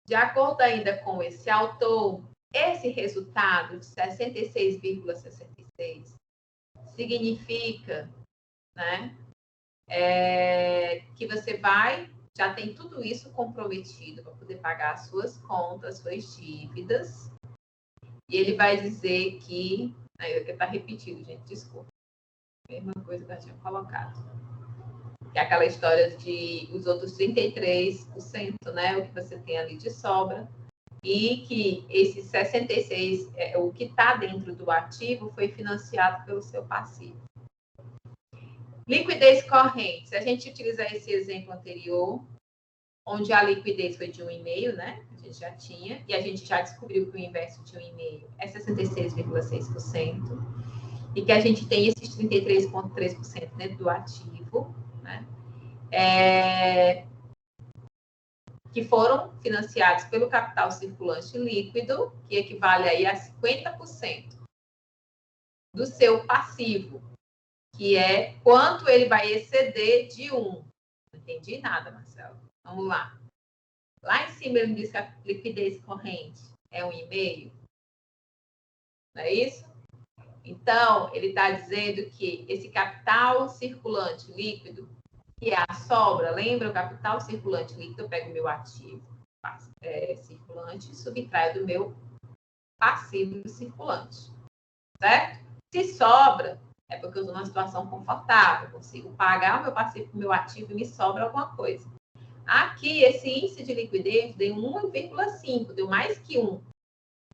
De acordo ainda com esse autor, esse resultado de 66,66 significa, né, que você já tem tudo isso comprometido para poder pagar as suas contas, suas dívidas. E ele vai dizer que... Está repetido, gente, desculpa. Mesma coisa que eu tinha colocado. Que é aquela história de os outros 33%, né? O que você tem ali de sobra. E que esse 66%, o que está dentro do ativo, foi financiado pelo seu passivo. Liquidez corrente. Se a gente utilizar esse exemplo anterior, onde a liquidez foi de 1,5, né? A gente já tinha, e a gente já descobriu que o inverso de 1,5 é 66,6%, e que a gente tem esses 33,3% dentro do ativo, né? Que foram financiados pelo capital circulante líquido, que equivale aí a 50% do seu passivo, que é quanto ele vai exceder de 1. Não entendi nada, Marcelo. Vamos lá. Lá em cima ele diz que a liquidez corrente é 1,5. Não é isso? Então, ele está dizendo que esse capital circulante líquido, que é a sobra, lembra o capital circulante líquido? Eu pego o meu ativo circulante e subtraio do meu passivo circulante. Certo? Se sobra, é porque eu estou numa situação confortável, eu consigo pagar o meu passivo com o meu ativo e me sobra alguma coisa. Aqui, esse índice de liquidez deu 1,5, deu mais que 1.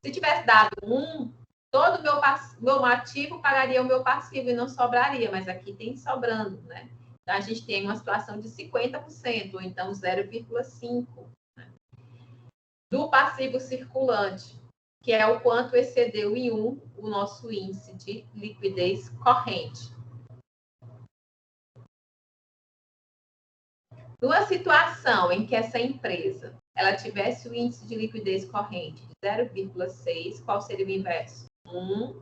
Se tivesse dado 1, todo o meu ativo pagaria o meu passivo e não sobraria, mas aqui tem sobrando, né? Então, a gente tem uma situação de 50%, ou então 0,5%, né? Do passivo circulante, que é o quanto excedeu em 1 o nosso índice de liquidez corrente. Numa situação em que essa empresa ela tivesse o índice de liquidez corrente de 0,6, qual seria o inverso? 1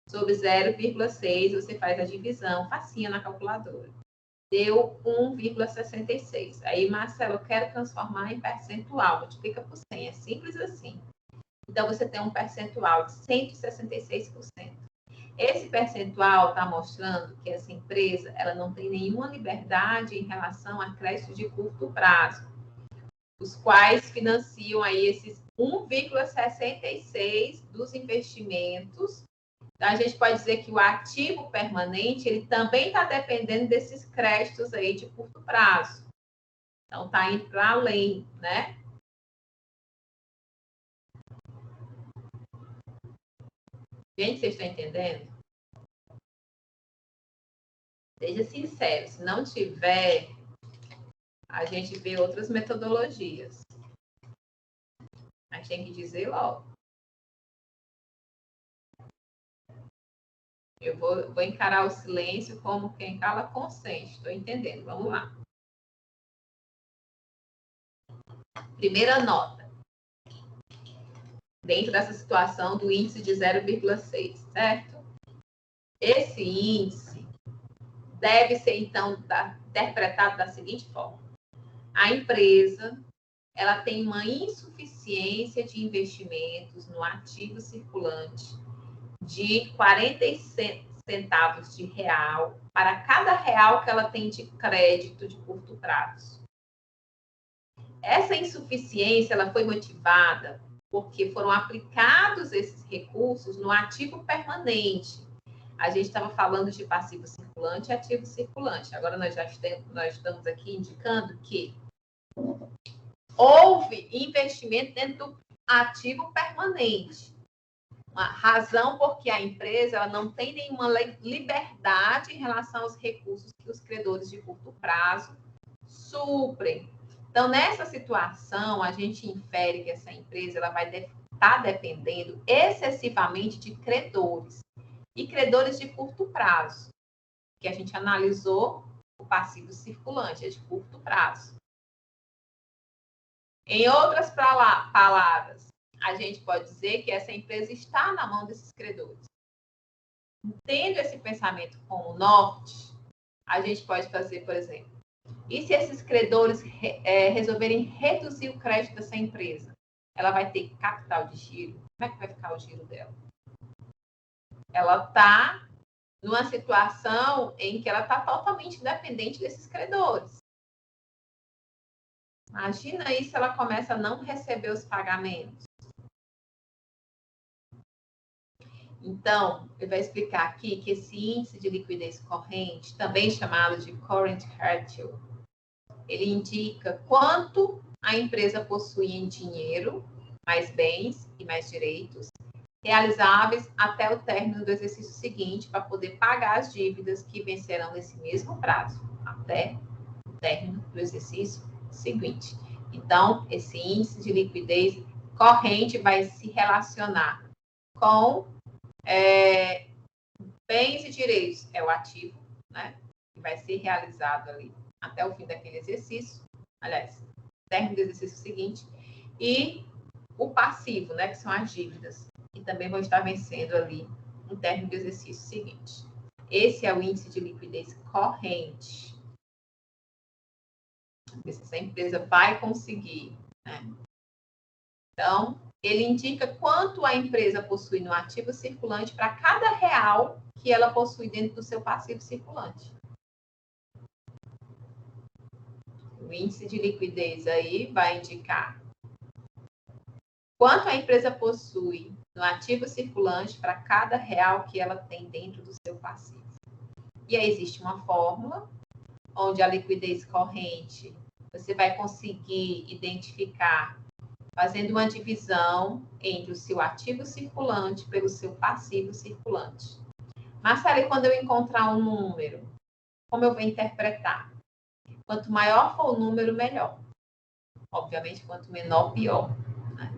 sobre 0,6, você faz a divisão, facinha na calculadora. Deu 1,66. Aí, Marcelo, eu quero transformar em percentual, multiplica por 100, é simples assim. Então, você tem um percentual de 166%. Esse percentual está mostrando que essa empresa ela não tem nenhuma liberdade em relação a créditos de curto prazo, os quais financiam aí esses 1,66 dos investimentos. Então, a gente pode dizer que o ativo permanente ele também está dependendo desses créditos aí de curto prazo. Então, está indo para além, né? Gente, vocês estão entendendo? Seja sincero, se não tiver, a gente vê outras metodologias. Mas tem que dizer logo. Eu vou encarar o silêncio como quem cala consente. Estou entendendo. Vamos lá. Primeira nota. Dentro dessa situação do índice de 0,6, certo? Esse índice deve ser, então, interpretado da seguinte forma. A empresa ela tem uma insuficiência de investimentos no ativo circulante de 40 centavos de real para cada real que ela tem de crédito de curto prazo. Essa insuficiência ela foi motivada porque foram aplicados esses recursos no ativo permanente. A gente estava falando de passivo circulante e ativo circulante. Agora nós estamos aqui indicando que houve investimento dentro do ativo permanente. Uma razão porque a empresa ela não tem nenhuma liberdade em relação aos recursos que os credores de curto prazo suprem. Então, nessa situação, a gente infere que essa empresa ela vai estar dependendo excessivamente de credores. E credores de curto prazo, que a gente analisou o passivo circulante, é de curto prazo. Em outras palavras, a gente pode dizer que essa empresa está na mão desses credores. Tendo esse pensamento como norte, a gente pode fazer, por exemplo, e se esses credores resolverem reduzir o crédito dessa empresa? Ela vai ter capital de giro? Como é que vai ficar o giro dela? Ela está numa situação em que ela está totalmente dependente desses credores. Imagina aí se ela começa a não receber os pagamentos. Então, ele vai explicar aqui que esse índice de liquidez corrente, também chamado de Current Ratio, ele indica quanto a empresa possui em dinheiro, mais bens e mais direitos, realizáveis até o término do exercício seguinte, para poder pagar as dívidas que vencerão nesse mesmo prazo, até o término do exercício seguinte. Então, esse índice de liquidez corrente vai se relacionar com bens e direitos, é o ativo, né? Que vai ser realizado ali até o fim daquele exercício, aliás, término do exercício seguinte, e o passivo, né? Que são as dívidas, que também vão estar vencendo ali no término do exercício seguinte. Esse é o índice de liquidez corrente. Ver se essa empresa vai conseguir, né? Então, ele indica quanto a empresa possui no ativo circulante para cada real que ela possui dentro do seu passivo circulante. O índice de liquidez aí vai indicar quanto a empresa possui no ativo circulante para cada real que ela tem dentro do seu passivo. E aí existe uma fórmula onde a liquidez corrente você vai conseguir identificar fazendo uma divisão entre o seu ativo circulante pelo seu passivo circulante. Marcela, e quando eu encontrar um número, como eu vou interpretar? Quanto maior for o número, melhor. Obviamente, quanto menor, pior. Né?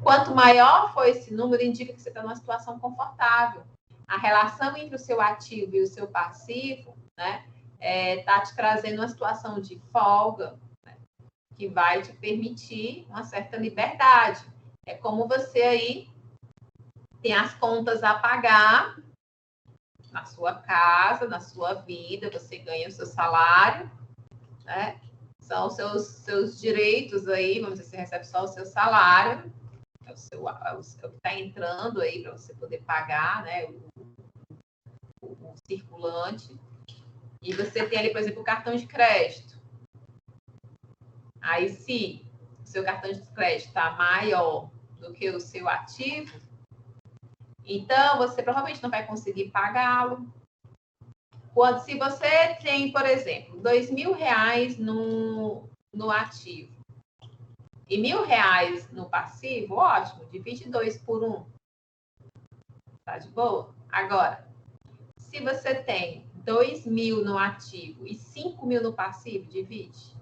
Quanto maior for esse número, indica que você está numa situação confortável. A relação entre o seu ativo e o seu passivo, né, está te trazendo uma situação de folga, que vai te permitir uma certa liberdade. É como você aí tem as contas a pagar na sua casa, na sua vida, você ganha o seu salário, né? São os seus direitos aí, vamos dizer, você recebe só o seu salário, é o que está entrando aí para você poder pagar, né? O circulante. E você tem ali, por exemplo, o cartão de crédito. Aí, se o seu cartão de crédito está maior do que o seu ativo, então você provavelmente não vai conseguir pagá-lo. Se você tem, por exemplo, R$2.000 no ativo e R$1.000 no passivo, ótimo, divide 2 por 1. Tá de boa? Agora, se você tem 2.000 no ativo e 5.000 no passivo, divide.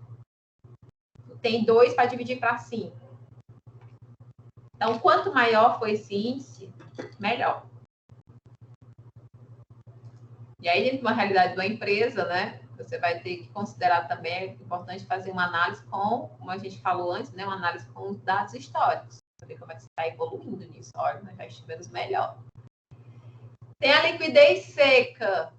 Tem 2 para dividir para 5. Então, quanto maior for esse índice, melhor. E aí, dentro de uma realidade de uma empresa, né, você vai ter que considerar também, é importante fazer uma análise como a gente falou antes, né, uma análise com os dados históricos. Saber como é que você está evoluindo nisso. Olha, nós já estivemos melhor. Tem a liquidez seca.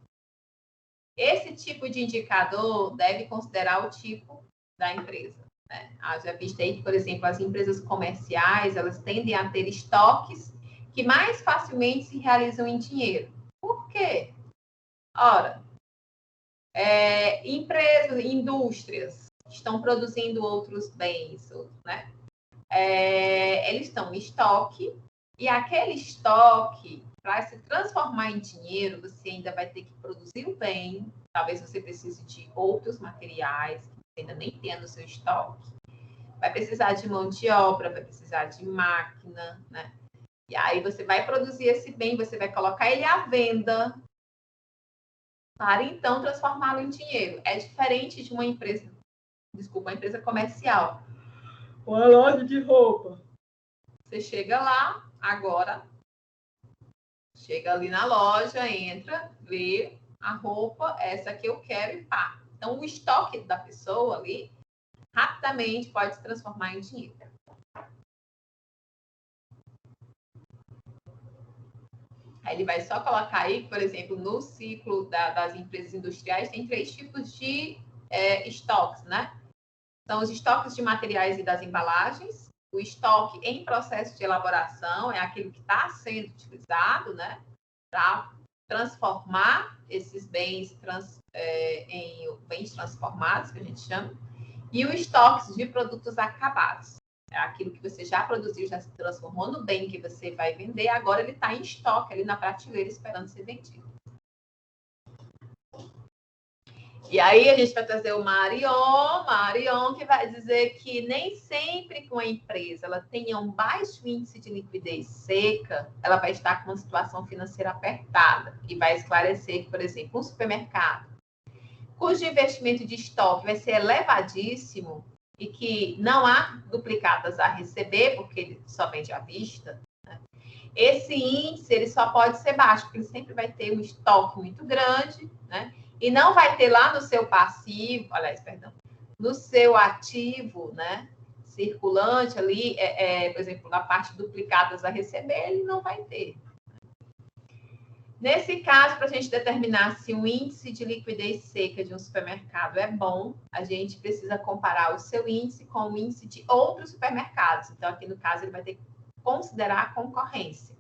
Esse tipo de indicador deve considerar o tipo da empresa. Né? Já visto aí que, por exemplo, as empresas comerciais, elas tendem a ter estoques que mais facilmente se realizam em dinheiro. Por quê? Ora, empresas, indústrias que estão produzindo outros bens, né? Eles estão em estoque e aquele estoque, para se transformar em dinheiro, você ainda vai ter que produzir o bem, talvez você precise de outros materiais que você ainda nem tenha no seu estoque. Vai precisar de mão de obra, vai precisar de máquina, né? E aí você vai produzir esse bem, você vai colocar ele à venda para então transformá-lo em dinheiro. É diferente de uma empresa, uma empresa comercial. Uma loja de roupa. Você chega lá, agora, chega ali na loja, entra, vê a roupa, essa que eu quero e pá. Então, o estoque da pessoa ali, rapidamente pode se transformar em dinheiro. Aí ele vai só colocar aí, por exemplo, no ciclo das empresas industriais, tem 3 tipos de estoques, né? São os estoques de materiais e das embalagens, o estoque em processo de elaboração, é aquele que está sendo utilizado, né? Para transformar esses bens em bens transformados, que a gente chama, e o estoque de produtos acabados. É aquilo que você já produziu, já se transformou no bem que você vai vender, agora ele está em estoque ali na prateleira esperando ser vendido. E aí a gente vai trazer o Marion, que vai dizer que nem sempre que uma empresa ela tenha um baixo índice de liquidez seca, ela vai estar com uma situação financeira apertada. E vai esclarecer que, por exemplo, um supermercado, cujo investimento de estoque vai ser elevadíssimo e que não há duplicadas a receber, porque ele só vende à vista, né? Esse índice ele só pode ser baixo, porque ele sempre vai ter um estoque muito grande, né? E não vai ter lá no seu passivo, aliás, perdão, no seu ativo, né, circulante ali, por exemplo, na parte duplicadas a receber, ele não vai ter. Nesse caso, para a gente determinar se o índice de liquidez seca de um supermercado é bom, a gente precisa comparar o seu índice com o índice de outros supermercados. Então, aqui no caso, ele vai ter que considerar a concorrência.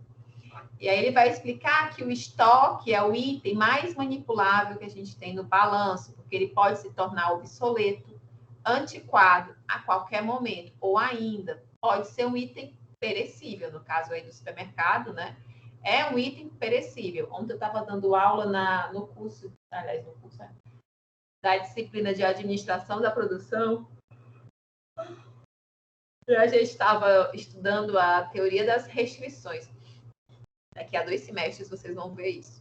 E aí ele vai explicar que o estoque é o item mais manipulável que a gente tem no balanço, porque ele pode se tornar obsoleto, antiquado a qualquer momento, ou ainda pode ser um item perecível, no caso aí do supermercado, né? É um item perecível. Ontem eu estava dando aula no curso, aliás, no curso da disciplina de administração da produção. E a gente estava estudando a teoria das restrições. Daqui a 2 semestres vocês vão ver isso.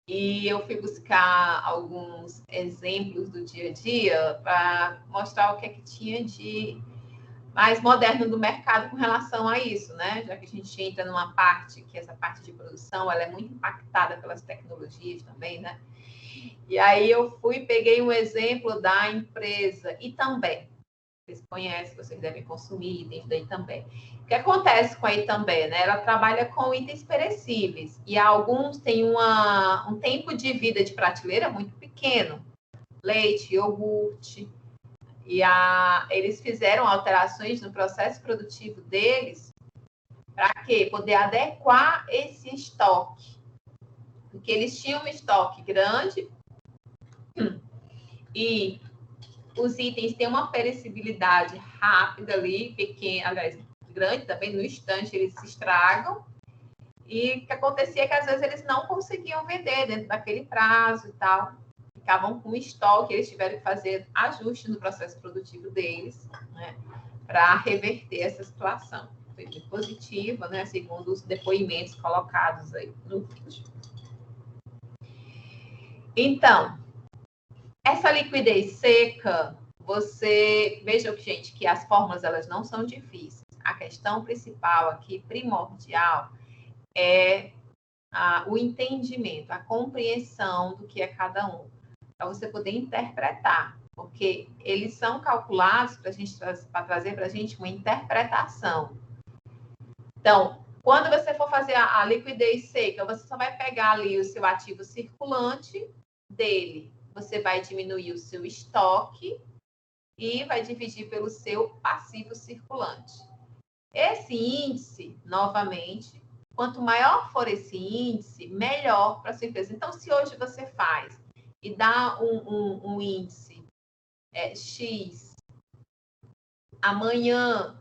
E eu fui buscar alguns exemplos do dia a dia para mostrar o que é que tinha de mais moderno do mercado com relação a isso, né? Já que a gente entra numa parte, que essa parte de produção, ela é muito impactada pelas tecnologias também, né? E aí eu peguei um exemplo da empresa Itambé. Vocês conhecem, vocês devem consumir itens da Itambé. O que acontece com a Itambé, né? Ela trabalha com itens perecíveis e alguns têm um tempo de vida de prateleira muito pequeno. Leite, iogurte. E eles fizeram alterações no processo produtivo deles para quê? Poder adequar esse estoque. Porque eles tinham um estoque grande e os itens têm uma perecibilidade rápida ali, pequena, aliás, grande também, no instante eles se estragam. E o que acontecia é que às vezes eles não conseguiam vender dentro daquele prazo e tal. Ficavam com estoque, eles tiveram que fazer ajuste no processo produtivo deles, né, para reverter essa situação. Foi muito positiva, né, segundo os depoimentos colocados aí no vídeo. Então, essa liquidez seca, vejam, gente, que as fórmulas elas não são difíceis. A questão principal aqui, primordial, é o entendimento, a compreensão do que é cada um, para você poder interpretar, porque eles são calculados para trazer para a gente uma interpretação. Então, quando você for fazer a liquidez seca, você só vai pegar ali o seu ativo circulante dele, você vai diminuir o seu estoque e vai dividir pelo seu passivo circulante. Esse índice, novamente, quanto maior for esse índice, melhor para a sua empresa. Então, se hoje você faz e dá um índice X, amanhã,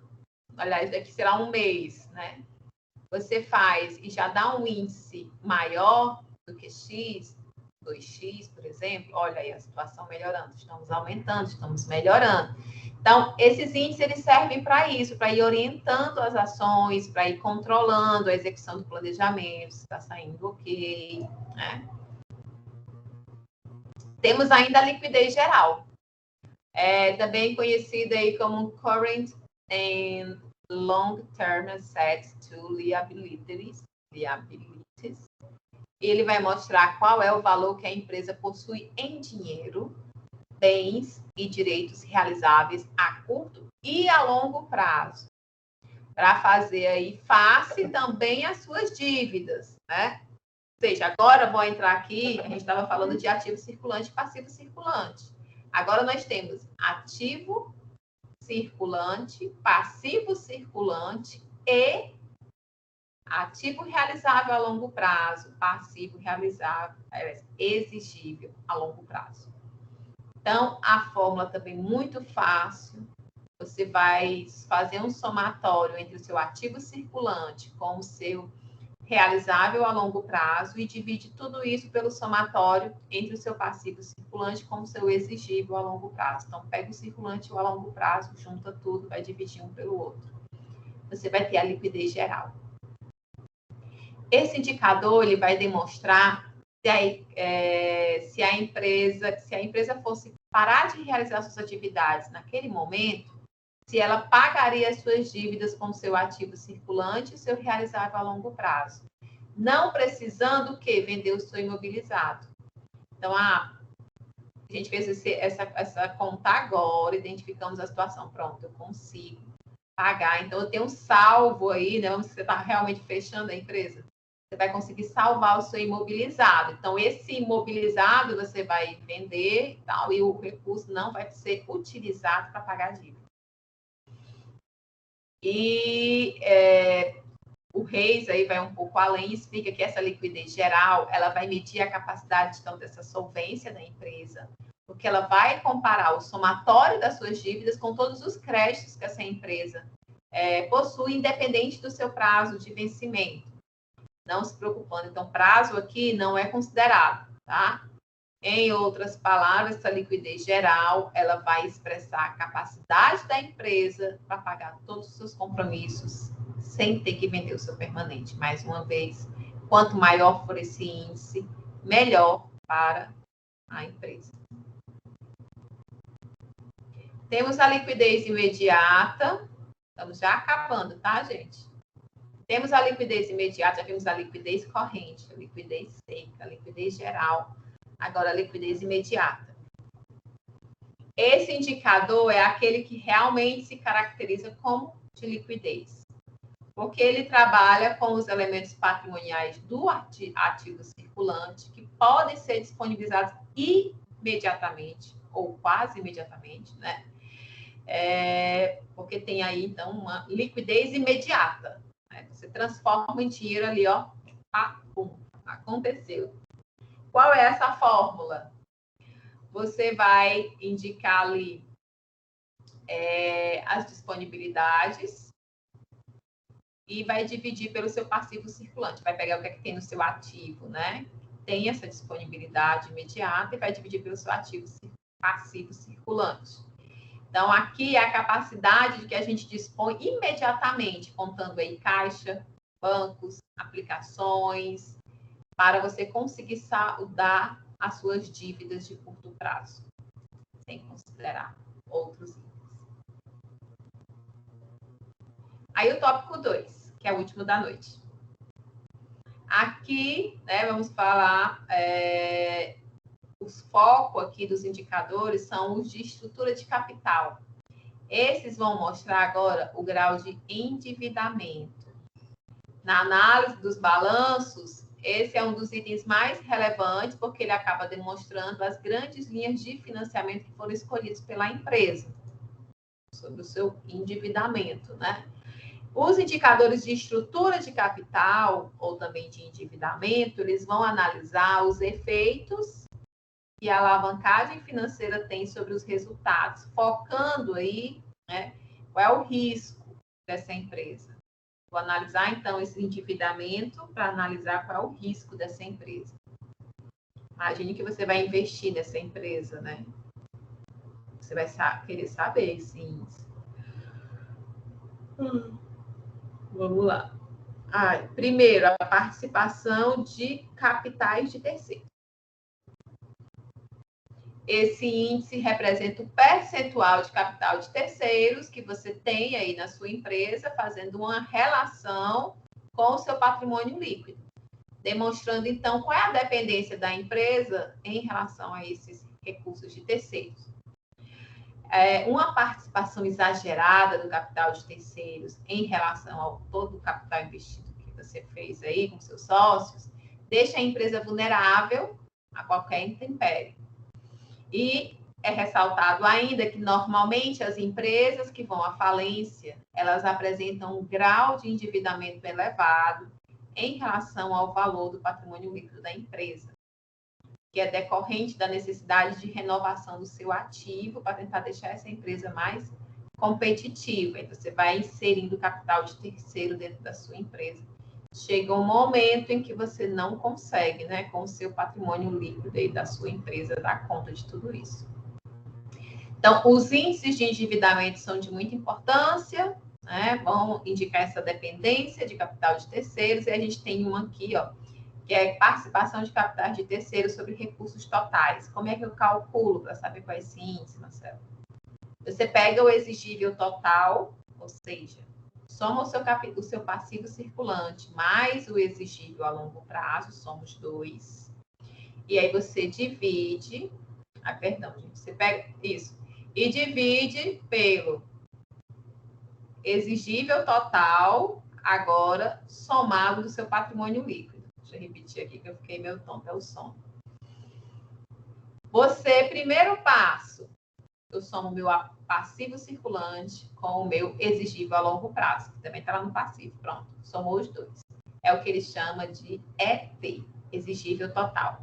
aliás, daqui será um mês, né? Você faz e já dá um índice maior do que X, 2x, por exemplo, olha aí a situação melhorando, estamos aumentando, estamos melhorando. Então, esses índices eles servem para isso, para ir orientando as ações, para ir controlando a execução do planejamento, se está saindo ok, né? Temos ainda a liquidez geral, também conhecida aí como Current and Long-Term Assets to Liabilities. Ele vai mostrar qual é o valor que a empresa possui em dinheiro, bens e direitos realizáveis a curto e a longo prazo, para fazer aí face também as suas dívidas, né? Ou seja, agora vou entrar aqui, a gente estava falando de ativo circulante e passivo circulante. Agora nós temos ativo circulante, passivo circulante e ativo realizável a longo prazo, passivo realizável, exigível a longo prazo. Então, a fórmula também muito fácil. Você vai fazer um somatório entre o seu ativo circulante com o seu realizável a longo prazo e divide tudo isso pelo somatório entre o seu passivo circulante com o seu exigível a longo prazo. Então, pega o circulante e o a longo prazo, junta tudo, vai dividir um pelo outro. Você vai ter a liquidez geral. Esse indicador ele vai demonstrar se a empresa fosse parar de realizar suas atividades naquele momento, se ela pagaria as suas dívidas com o seu ativo circulante e seu realizável a longo prazo. Não precisando vender o seu imobilizado. Então, a gente fez essa conta agora, identificamos a situação. Pronto, eu consigo pagar. Então, eu tenho um salvo aí, né? Onde você está realmente fechando a empresa. Você vai conseguir salvar o seu imobilizado. Então, esse imobilizado você vai vender e tal, e o recurso não vai ser utilizado para pagar a dívida. E o Reis aí vai um pouco além, explica que essa liquidez geral, ela vai medir a capacidade, então, dessa solvência da empresa, porque ela vai comparar o somatório das suas dívidas com todos os créditos que essa empresa possui, independente do seu prazo de vencimento. Não se preocupando. Então, prazo aqui não é considerado, tá? Em outras palavras, essa liquidez geral, ela vai expressar a capacidade da empresa para pagar todos os seus compromissos sem ter que vender o seu permanente. Mais uma vez, quanto maior for esse índice, melhor para a empresa. Temos a liquidez imediata. Estamos já acabando, tá, gente? Temos a liquidez imediata, já vimos a liquidez corrente, a liquidez seca, a liquidez geral. Agora, a liquidez imediata. Esse indicador é aquele que realmente se caracteriza como de liquidez, porque ele trabalha com os elementos patrimoniais do ativo circulante, que podem ser disponibilizados imediatamente, ou quase imediatamente, né? Porque tem aí, então, uma liquidez imediata. Né? Você transforma em dinheiro ali, ó, pum, aconteceu. Qual é essa fórmula? Você vai indicar ali as disponibilidades e vai dividir pelo seu passivo circulante. Vai pegar o que é que tem no seu ativo, né? Tem essa disponibilidade imediata e vai dividir pelo seu passivo circulante. Então, aqui é a capacidade que a gente dispõe imediatamente, contando aí caixa, bancos, aplicações, para você conseguir saldar as suas dívidas de curto prazo, sem considerar outros itens. Aí o tópico 2, que é o último da noite. Aqui, né, vamos falar, os focos aqui dos indicadores são os de estrutura de capital. Esses vão mostrar agora o grau de endividamento. Na análise dos balanços, esse é um dos itens mais relevantes, porque ele acaba demonstrando as grandes linhas de financiamento que foram escolhidas pela empresa sobre o seu endividamento, né? Os indicadores de estrutura de capital, ou também de endividamento, eles vão analisar os efeitos que a alavancagem financeira tem sobre os resultados, focando aí, né, qual é o risco dessa empresa. Vou analisar, então, esse endividamento para analisar qual é o risco dessa empresa. Imagine que você vai investir nessa empresa, né? Você vai querer saber esse índice. Vamos lá. Primeiro, a participação de capitais de terceiros. Esse índice representa o percentual de capital de terceiros que você tem aí na sua empresa, fazendo uma relação com o seu patrimônio líquido, demonstrando, então, qual é a dependência da empresa em relação a esses recursos de terceiros. Uma participação exagerada do capital de terceiros em relação ao todo o capital investido que você fez aí com seus sócios, deixa a empresa vulnerável a qualquer intempérie. E é ressaltado ainda que, normalmente, as empresas que vão à falência, elas apresentam um grau de endividamento elevado em relação ao valor do patrimônio líquido da empresa, que é decorrente da necessidade de renovação do seu ativo para tentar deixar essa empresa mais competitiva. Então, você vai inserindo capital de terceiro dentro da sua empresa. Chega um momento em que você não consegue, né, com o seu patrimônio líquido aí da sua empresa, dar conta de tudo isso. Então, os índices de endividamento são de muita importância, né, vão indicar essa dependência de capital de terceiros, e a gente tem um aqui, ó, que é participação de capitais de terceiros sobre recursos totais. Como é que eu calculo para saber qual é esse índice, Marcelo? Você pega o exigível total, ou seja, soma o seu passivo circulante mais o exigível a longo prazo, somos 2. E aí você divide, perdão, gente, você pega isso, e divide pelo exigível total, agora somado do seu patrimônio líquido. Deixa eu repetir aqui que eu fiquei meio tonto, é o som. Você, primeiro passo, eu somo o meu passivo circulante com o meu exigível a longo prazo, que também está lá no passivo. Pronto, somou os dois. É o que ele chama de EP, exigível total.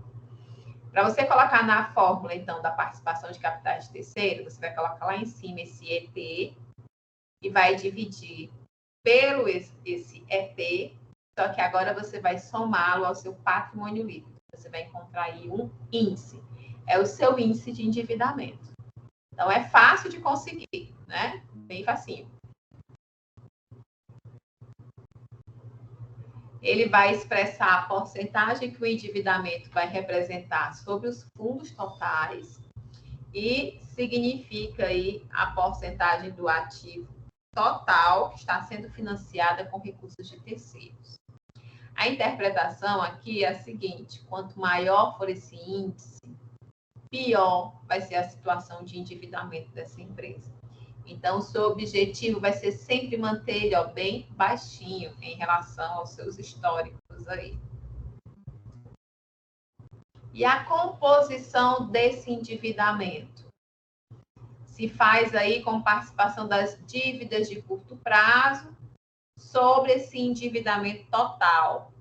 Para você colocar na fórmula, então, da participação de capitais de terceiro, você vai colocar lá em cima esse EP e vai dividir pelo esse EP, só que agora você vai somá-lo ao seu patrimônio líquido. Você vai encontrar aí um índice. É o seu índice de endividamento. Então, é fácil de conseguir, né? Bem facinho. Ele vai expressar a porcentagem que o endividamento vai representar sobre os fundos totais e significa aí a porcentagem do ativo total que está sendo financiada com recursos de terceiros. A interpretação aqui é a seguinte: quanto maior for esse índice, pior vai ser a situação de endividamento dessa empresa. Então, o seu objetivo vai ser sempre manter ele bem baixinho em relação aos seus históricos aí. E a composição desse endividamento se faz aí com participação das dívidas de curto prazo sobre esse endividamento total.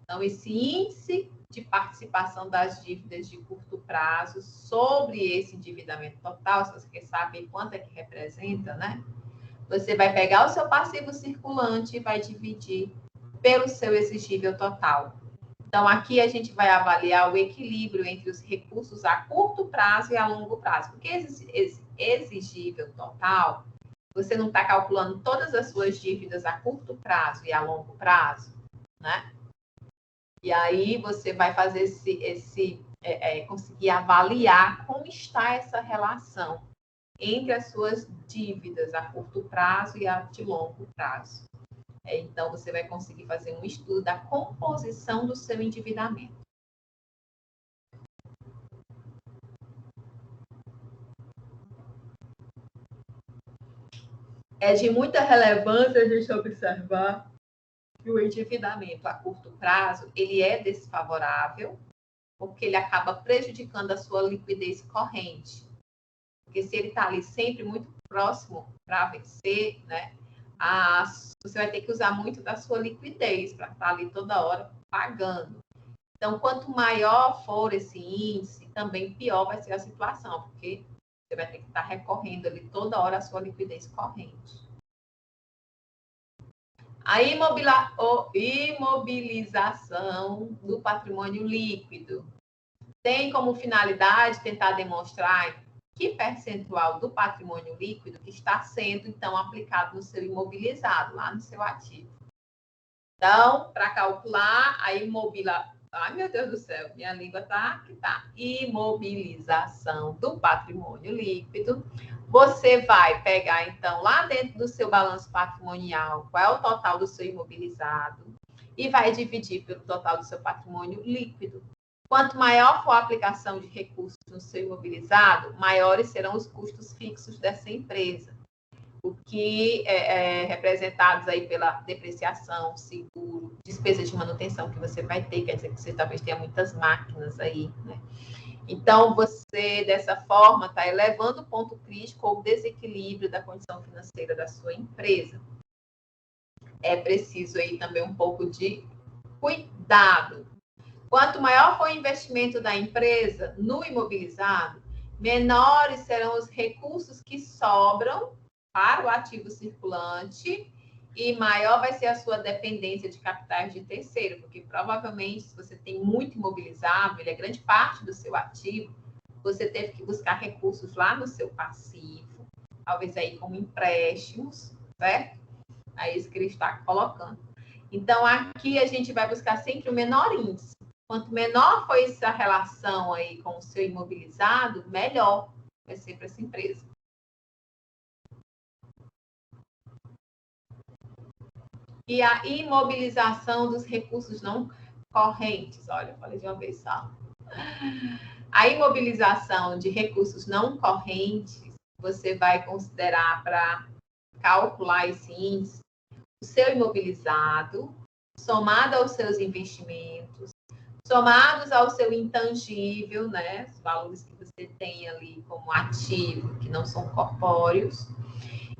Então, esse índice de participação das dívidas de curto prazo sobre esse endividamento total, se você quer saber quanto é que representa, né? Você vai pegar o seu passivo circulante e vai dividir pelo seu exigível total. Então, aqui a gente vai avaliar o equilíbrio entre os recursos a curto prazo e a longo prazo. Porque esse exigível total, você não está calculando todas as suas dívidas a curto prazo e a longo prazo, né? E aí você vai fazer conseguir avaliar como está essa relação entre as suas dívidas a curto prazo e a de longo prazo. Então, você vai conseguir fazer um estudo da composição do seu endividamento. É de muita relevância a gente observar que o endividamento a curto prazo, ele é desfavorável, porque ele acaba prejudicando a sua liquidez corrente. Porque se ele está ali sempre muito próximo para vencer, né, você vai ter que usar muito da sua liquidez para estar ali toda hora pagando. Então, quanto maior for esse índice, também pior vai ser a situação, porque você vai ter que estar recorrendo ali toda hora a sua liquidez corrente. A imobilização do patrimônio líquido tem como finalidade tentar demonstrar que percentual do patrimônio líquido que está sendo, então, aplicado no seu imobilizado, lá no seu ativo. Então, para calcular a Ai, meu Deus do céu, minha língua tá que tá. Imobilização do patrimônio líquido. Você vai pegar, então, lá dentro do seu balanço patrimonial, qual é o total do seu imobilizado e vai dividir pelo total do seu patrimônio líquido. Quanto maior for a aplicação de recursos no seu imobilizado, maiores serão os custos fixos dessa empresa, o que é representados aí pela depreciação, seguro, despesa de manutenção que você vai ter, quer dizer que você talvez tenha muitas máquinas aí, né? Então, você, dessa forma, está elevando o ponto crítico ou desequilíbrio da condição financeira da sua empresa. É preciso aí também um pouco de cuidado. Quanto maior for o investimento da empresa no imobilizado, menores serão os recursos que sobram para o ativo circulante e maior vai ser a sua dependência de capitais de terceiro, porque provavelmente, se você tem muito imobilizado, ele é grande parte do seu ativo, você teve que buscar recursos lá no seu passivo, talvez aí como empréstimos, certo? É isso que ele está colocando. Então, aqui a gente vai buscar sempre o menor índice. Quanto menor for essa relação aí com o seu imobilizado, melhor vai ser para essa empresa. E a imobilização dos recursos não correntes. Olha, eu falei de uma vez só. A imobilização de recursos não correntes, você vai considerar para calcular esse índice, o seu imobilizado, somado aos seus investimentos, somados ao seu intangível, né? Os valores que você tem ali como ativo, que não são corpóreos,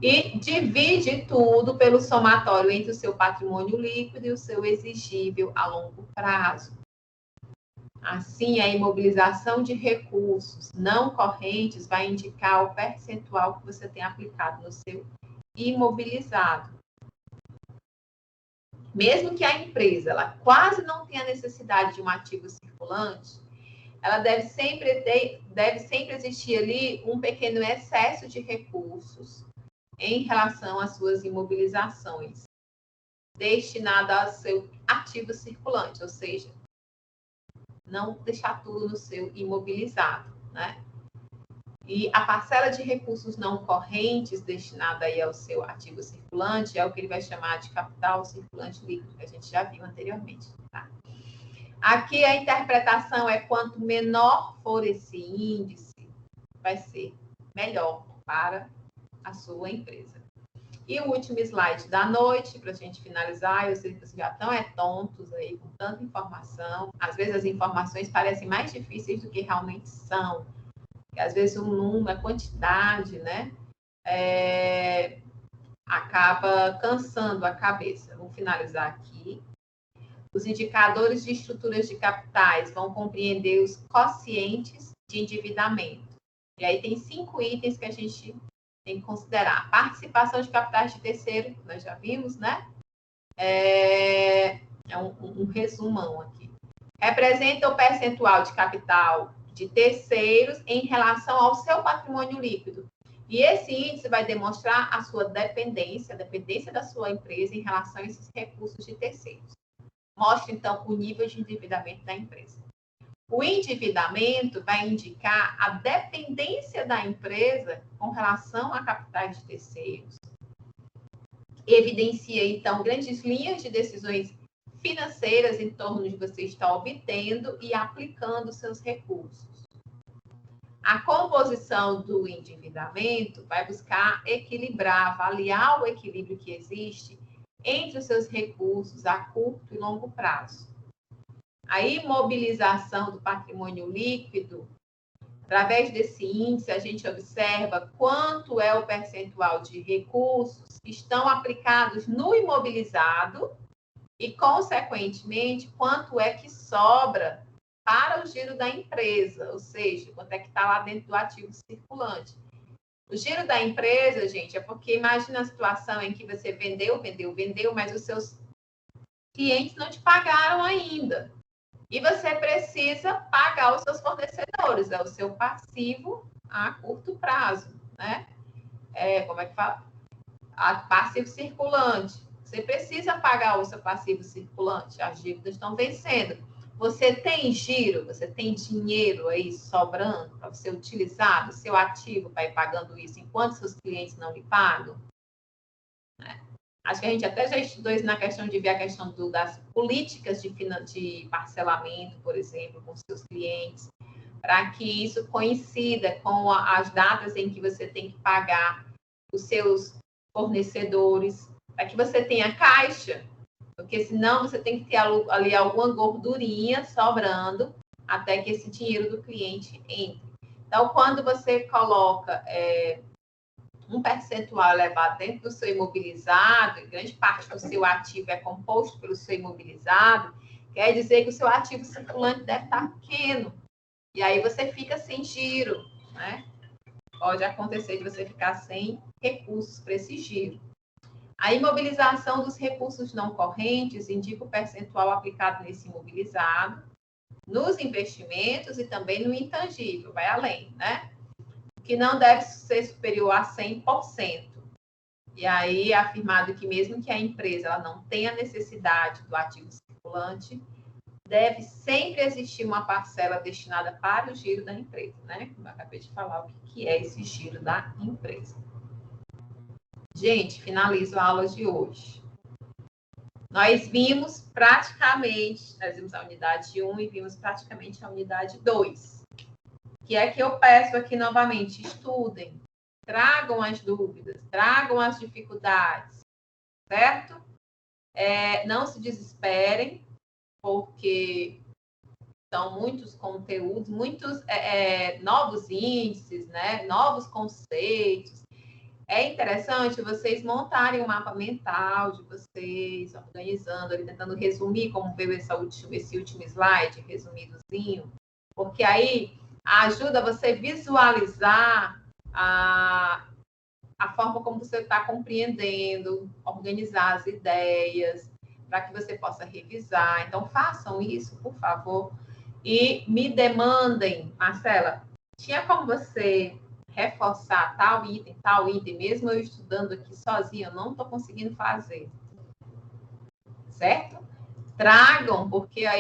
e divide tudo pelo somatório entre o seu patrimônio líquido e o seu exigível a longo prazo. Assim, a imobilização de recursos não correntes vai indicar o percentual que você tem aplicado no seu imobilizado. Mesmo que a empresa ela quase não tenha necessidade de um ativo circulante, ela deve sempre existir ali um pequeno excesso de recursos em relação às suas imobilizações, destinado ao seu ativo circulante, ou seja, não deixar tudo no seu imobilizado, né? E a parcela de recursos não correntes destinada aí ao seu ativo circulante é o que ele vai chamar de capital circulante líquido, que a gente já viu anteriormente, tá? Aqui a interpretação é quanto menor for esse índice, vai ser melhor para a sua empresa. E o último slide da noite, para a gente finalizar, eu sei que vocês já estão tontos aí com tanta informação. Às vezes as informações parecem mais difíceis do que realmente são. Porque às vezes o número, a quantidade, né, acaba cansando a cabeça. Vou finalizar aqui. Os indicadores de estruturas de capitais vão compreender os quocientes de endividamento. E aí tem 5 itens que a gente tem que considerar. Participação de capitais de terceiro, que nós já vimos, né? É um resumão aqui. Representa o percentual de capital de terceiros em relação ao seu patrimônio líquido. E esse índice vai demonstrar a sua dependência, a dependência da sua empresa em relação a esses recursos de terceiros. Mostra, então, o nível de endividamento da empresa. O endividamento vai indicar a dependência da empresa com relação a capitais de terceiros. Evidencia, então, grandes linhas de decisões financeiras em torno de você estar obtendo e aplicando seus recursos. A composição do endividamento vai buscar equilibrar, avaliar o equilíbrio que existe entre os seus recursos a curto e longo prazo. A imobilização do patrimônio líquido, através desse índice, a gente observa quanto é o percentual de recursos que estão aplicados no imobilizado e, consequentemente, quanto é que sobra para o giro da empresa, ou seja, quanto é que está lá dentro do ativo circulante. O giro da empresa, gente, é porque imagina a situação em que você vendeu, mas os seus clientes não te pagaram ainda. E você precisa pagar os seus fornecedores, é o seu passivo a curto prazo, né? Como é que fala? Passivo circulante. Você precisa pagar o seu passivo circulante, as dívidas estão vencendo. Você tem giro, você tem dinheiro aí sobrando para você utilizar do seu ativo para ir pagando isso enquanto seus clientes não lhe pagam? Acho que a gente até já estudou isso na questão de ver a questão das políticas de parcelamento, por exemplo, com seus clientes, para que isso coincida com as datas em que você tem que pagar os seus fornecedores, para que você tenha caixa, porque senão você tem que ter ali alguma gordurinha sobrando até que esse dinheiro do cliente entre. Então, quando você coloca um percentual elevado dentro do seu imobilizado, e grande parte do seu ativo é composto pelo seu imobilizado, quer dizer que o seu ativo circulante deve estar pequeno. E aí você fica sem giro, né? Pode acontecer de você ficar sem recursos para esse giro. A imobilização dos recursos não correntes indica o percentual aplicado nesse imobilizado, nos investimentos e também no intangível, vai além, né? Que não deve ser superior a 100%. E aí é afirmado que mesmo que a empresa ela não tenha necessidade do ativo circulante, deve sempre existir uma parcela destinada para o giro da empresa, né? Como eu acabei de falar, o que é esse giro da empresa. Gente, finalizo a aula de hoje. Nós vimos a unidade 1 e vimos praticamente a unidade 2. Que é que eu peço aqui novamente, estudem, tragam as dúvidas, tragam as dificuldades, certo? Não se desesperem, porque são muitos conteúdos, muitos novos índices, né? Novos conceitos. É interessante vocês montarem um mapa mental de vocês, organizando, ali, tentando resumir, como veio esse último slide, resumidozinho, porque aí ajuda você a visualizar a forma como você está compreendendo, organizar as ideias, para que você possa revisar. Então, façam isso, por favor, e me demandem, Marcela, tinha como você reforçar tal item, mesmo eu estudando aqui sozinha, eu não estou conseguindo fazer. Certo? Tragam, porque aí